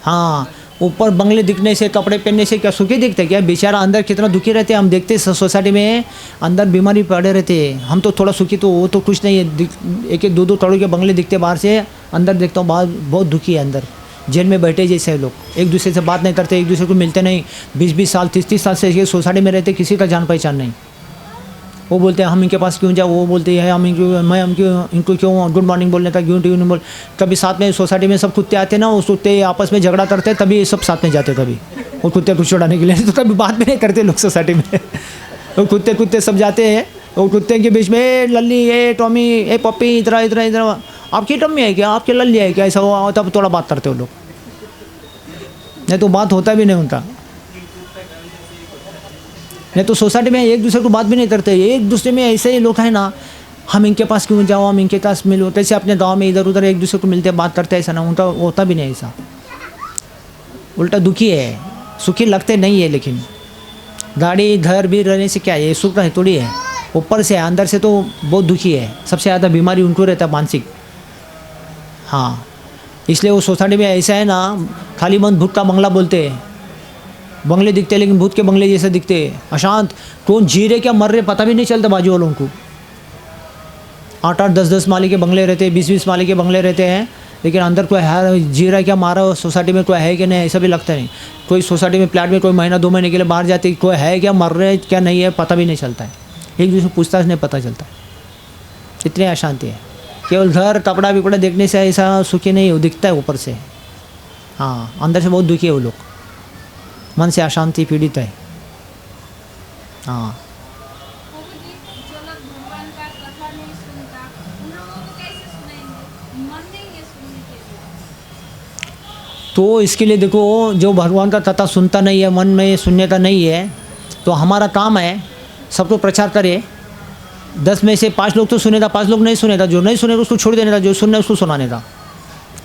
[SPEAKER 1] हाँ, ऊपर बंगले दिखने से, कपड़े पहनने से क्या सुखी दिखते क्या? बेचारा अंदर कितना दुखी रहते हैं। हम देखते सोसाइटी में अंदर बीमारी पड़े रहते हैं, हम तो थोड़ा सुखी, तो वो तो कुछ नहीं है। 1-2 करोड़ के बंगले दिखते बाहर से, अंदर देखता हूँ बाहर बहुत दुखी है। अंदर जेल में बैठे जैसे लोग, एक दूसरे से बात नहीं करते, एक दूसरे को मिलते नहीं। 20-20 साल, 30-30 साल से सोसाइटी में रहते, किसी का जान पहचान नहीं। वो बोलते हैं हम इनके पास क्यों जाओ, वो बोलते हैं हम इनको क्यों गुड मॉर्निंग बोलने का क्यों नहीं बोल। कभी साथ में सोसाइटी में सब कुत्ते आते ना, उस कुत्ते आपस में झगड़ा करते, तभी सब साथ में जाते। कभी वो कुत्ते को छुड़ाने के लिए, तो कभी बात भी नहीं करते लोग सोसाइटी में। वो कुत्ते सब जाते हैं, वो कुत्ते के बीच में लल्ली, ए टॉमी, ए पप्पी, इधर आपकी टम्मी है क्या, आपकी लल्ली है क्या, ऐसा हुआ, तब थोड़ा बात करते हो लोग, नहीं तो बात होता भी नहीं उनका। नहीं तो सोसाइटी में एक दूसरे को बात भी नहीं करते। एक दूसरे में ऐसे ही लोग हैं ना, हम इनके पास क्यों जाओ, हम इनके पास मिलो, कैसे अपने गांव में इधर उधर एक दूसरे को मिलते बात करते, ऐसा ना उनका होता भी नहीं ऐसा। उल्टा दुखी है, सुखी लगते नहीं है। लेकिन गाड़ी घर भी रहने से क्या है, सुख है थोड़ी है, ऊपर से अंदर से तो बहुत दुखी है। सबसे ज़्यादा बीमारी उनको रहता है, मानसिक। हाँ, इसलिए वो सोसाइटी में ऐसा है ना, खाली मन भूत का बंगला बोलते हैं। बंगले दिखते लेकिन भूत के बंगले जैसे दिखते, अशांत। कौन जी रहे क्या मर रहे पता भी नहीं चलता बाजू वालों को। 8-8, 10-10 माले के बंगले रहते हैं, 20-20 माले के बंगले रहते हैं, लेकिन अंदर कोई है जी रहा है क्या, मारा सोसाइटी में कोई है कि नहीं, ऐसा भी लगता नहीं। कोई सोसाइटी में फ्लैट में कोई महीना 2 महीने के लिए बाहर जाते, कोई है क्या, मर रहे क्या नहीं है, पता भी नहीं चलता है। एक दूसरे पूछताछ नहीं पता चलता है, इतनी अशांति है। केवल घर कपड़ा विपड़ा देखने से ऐसा सुखी नहीं, वो दिखता है ऊपर से। हाँ, अंदर से बहुत दुखी है वो लोग, मन से अशांति पीड़ित है। हाँ,
[SPEAKER 2] जो लोग भगवान का कथा नहीं सुनता, उन लोगों को कैसे सुनाएंगे? मन नहीं है सुनने के लिए।
[SPEAKER 1] तो इसके लिए देखो, जो भगवान का कथा सुनता नहीं है, मन में सुनने का नहीं है, तो हमारा काम है सबको प्रचार करे। 10 में से 5 लोग तो सुने था, 5 लोग नहीं सुने था। जो नहीं सुने उसको छोड़ देने था, जो सुनने उसको सुनाने था।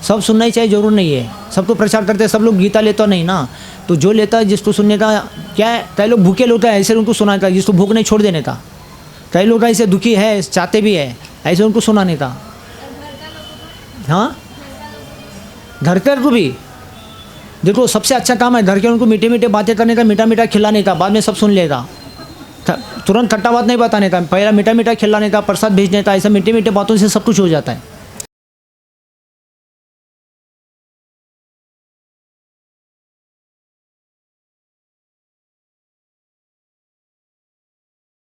[SPEAKER 1] सब सुनना ही चाहिए, जरूर नहीं है। सब तो प्रचार करते हैं, सब लोग गीता लेता नहीं ना। तो जो लेता है, जिसको सुनने का क्या है, कई लोग भूखे लोग हैं, ऐसे उनको सुनाने था। जिसको भूख नहीं छोड़ देने था। कई लोग ऐसे दुखी है, चाहते भी है, ऐसे उनको सुनाने था। हाँ, घर कर को भी देखो, सबसे अच्छा काम है घर के उनको मीठे मीठे बातें करने का, मीठा मीठा खिलाने का। बाद में सब सुन लेगा, तुरंत खट्टा बात नहीं बताने का, पहला मीठा मीठा खिलाने का, प्रसाद भेजने का। ऐसा मीठे मीठे बातों से सब कुछ हो जाता है।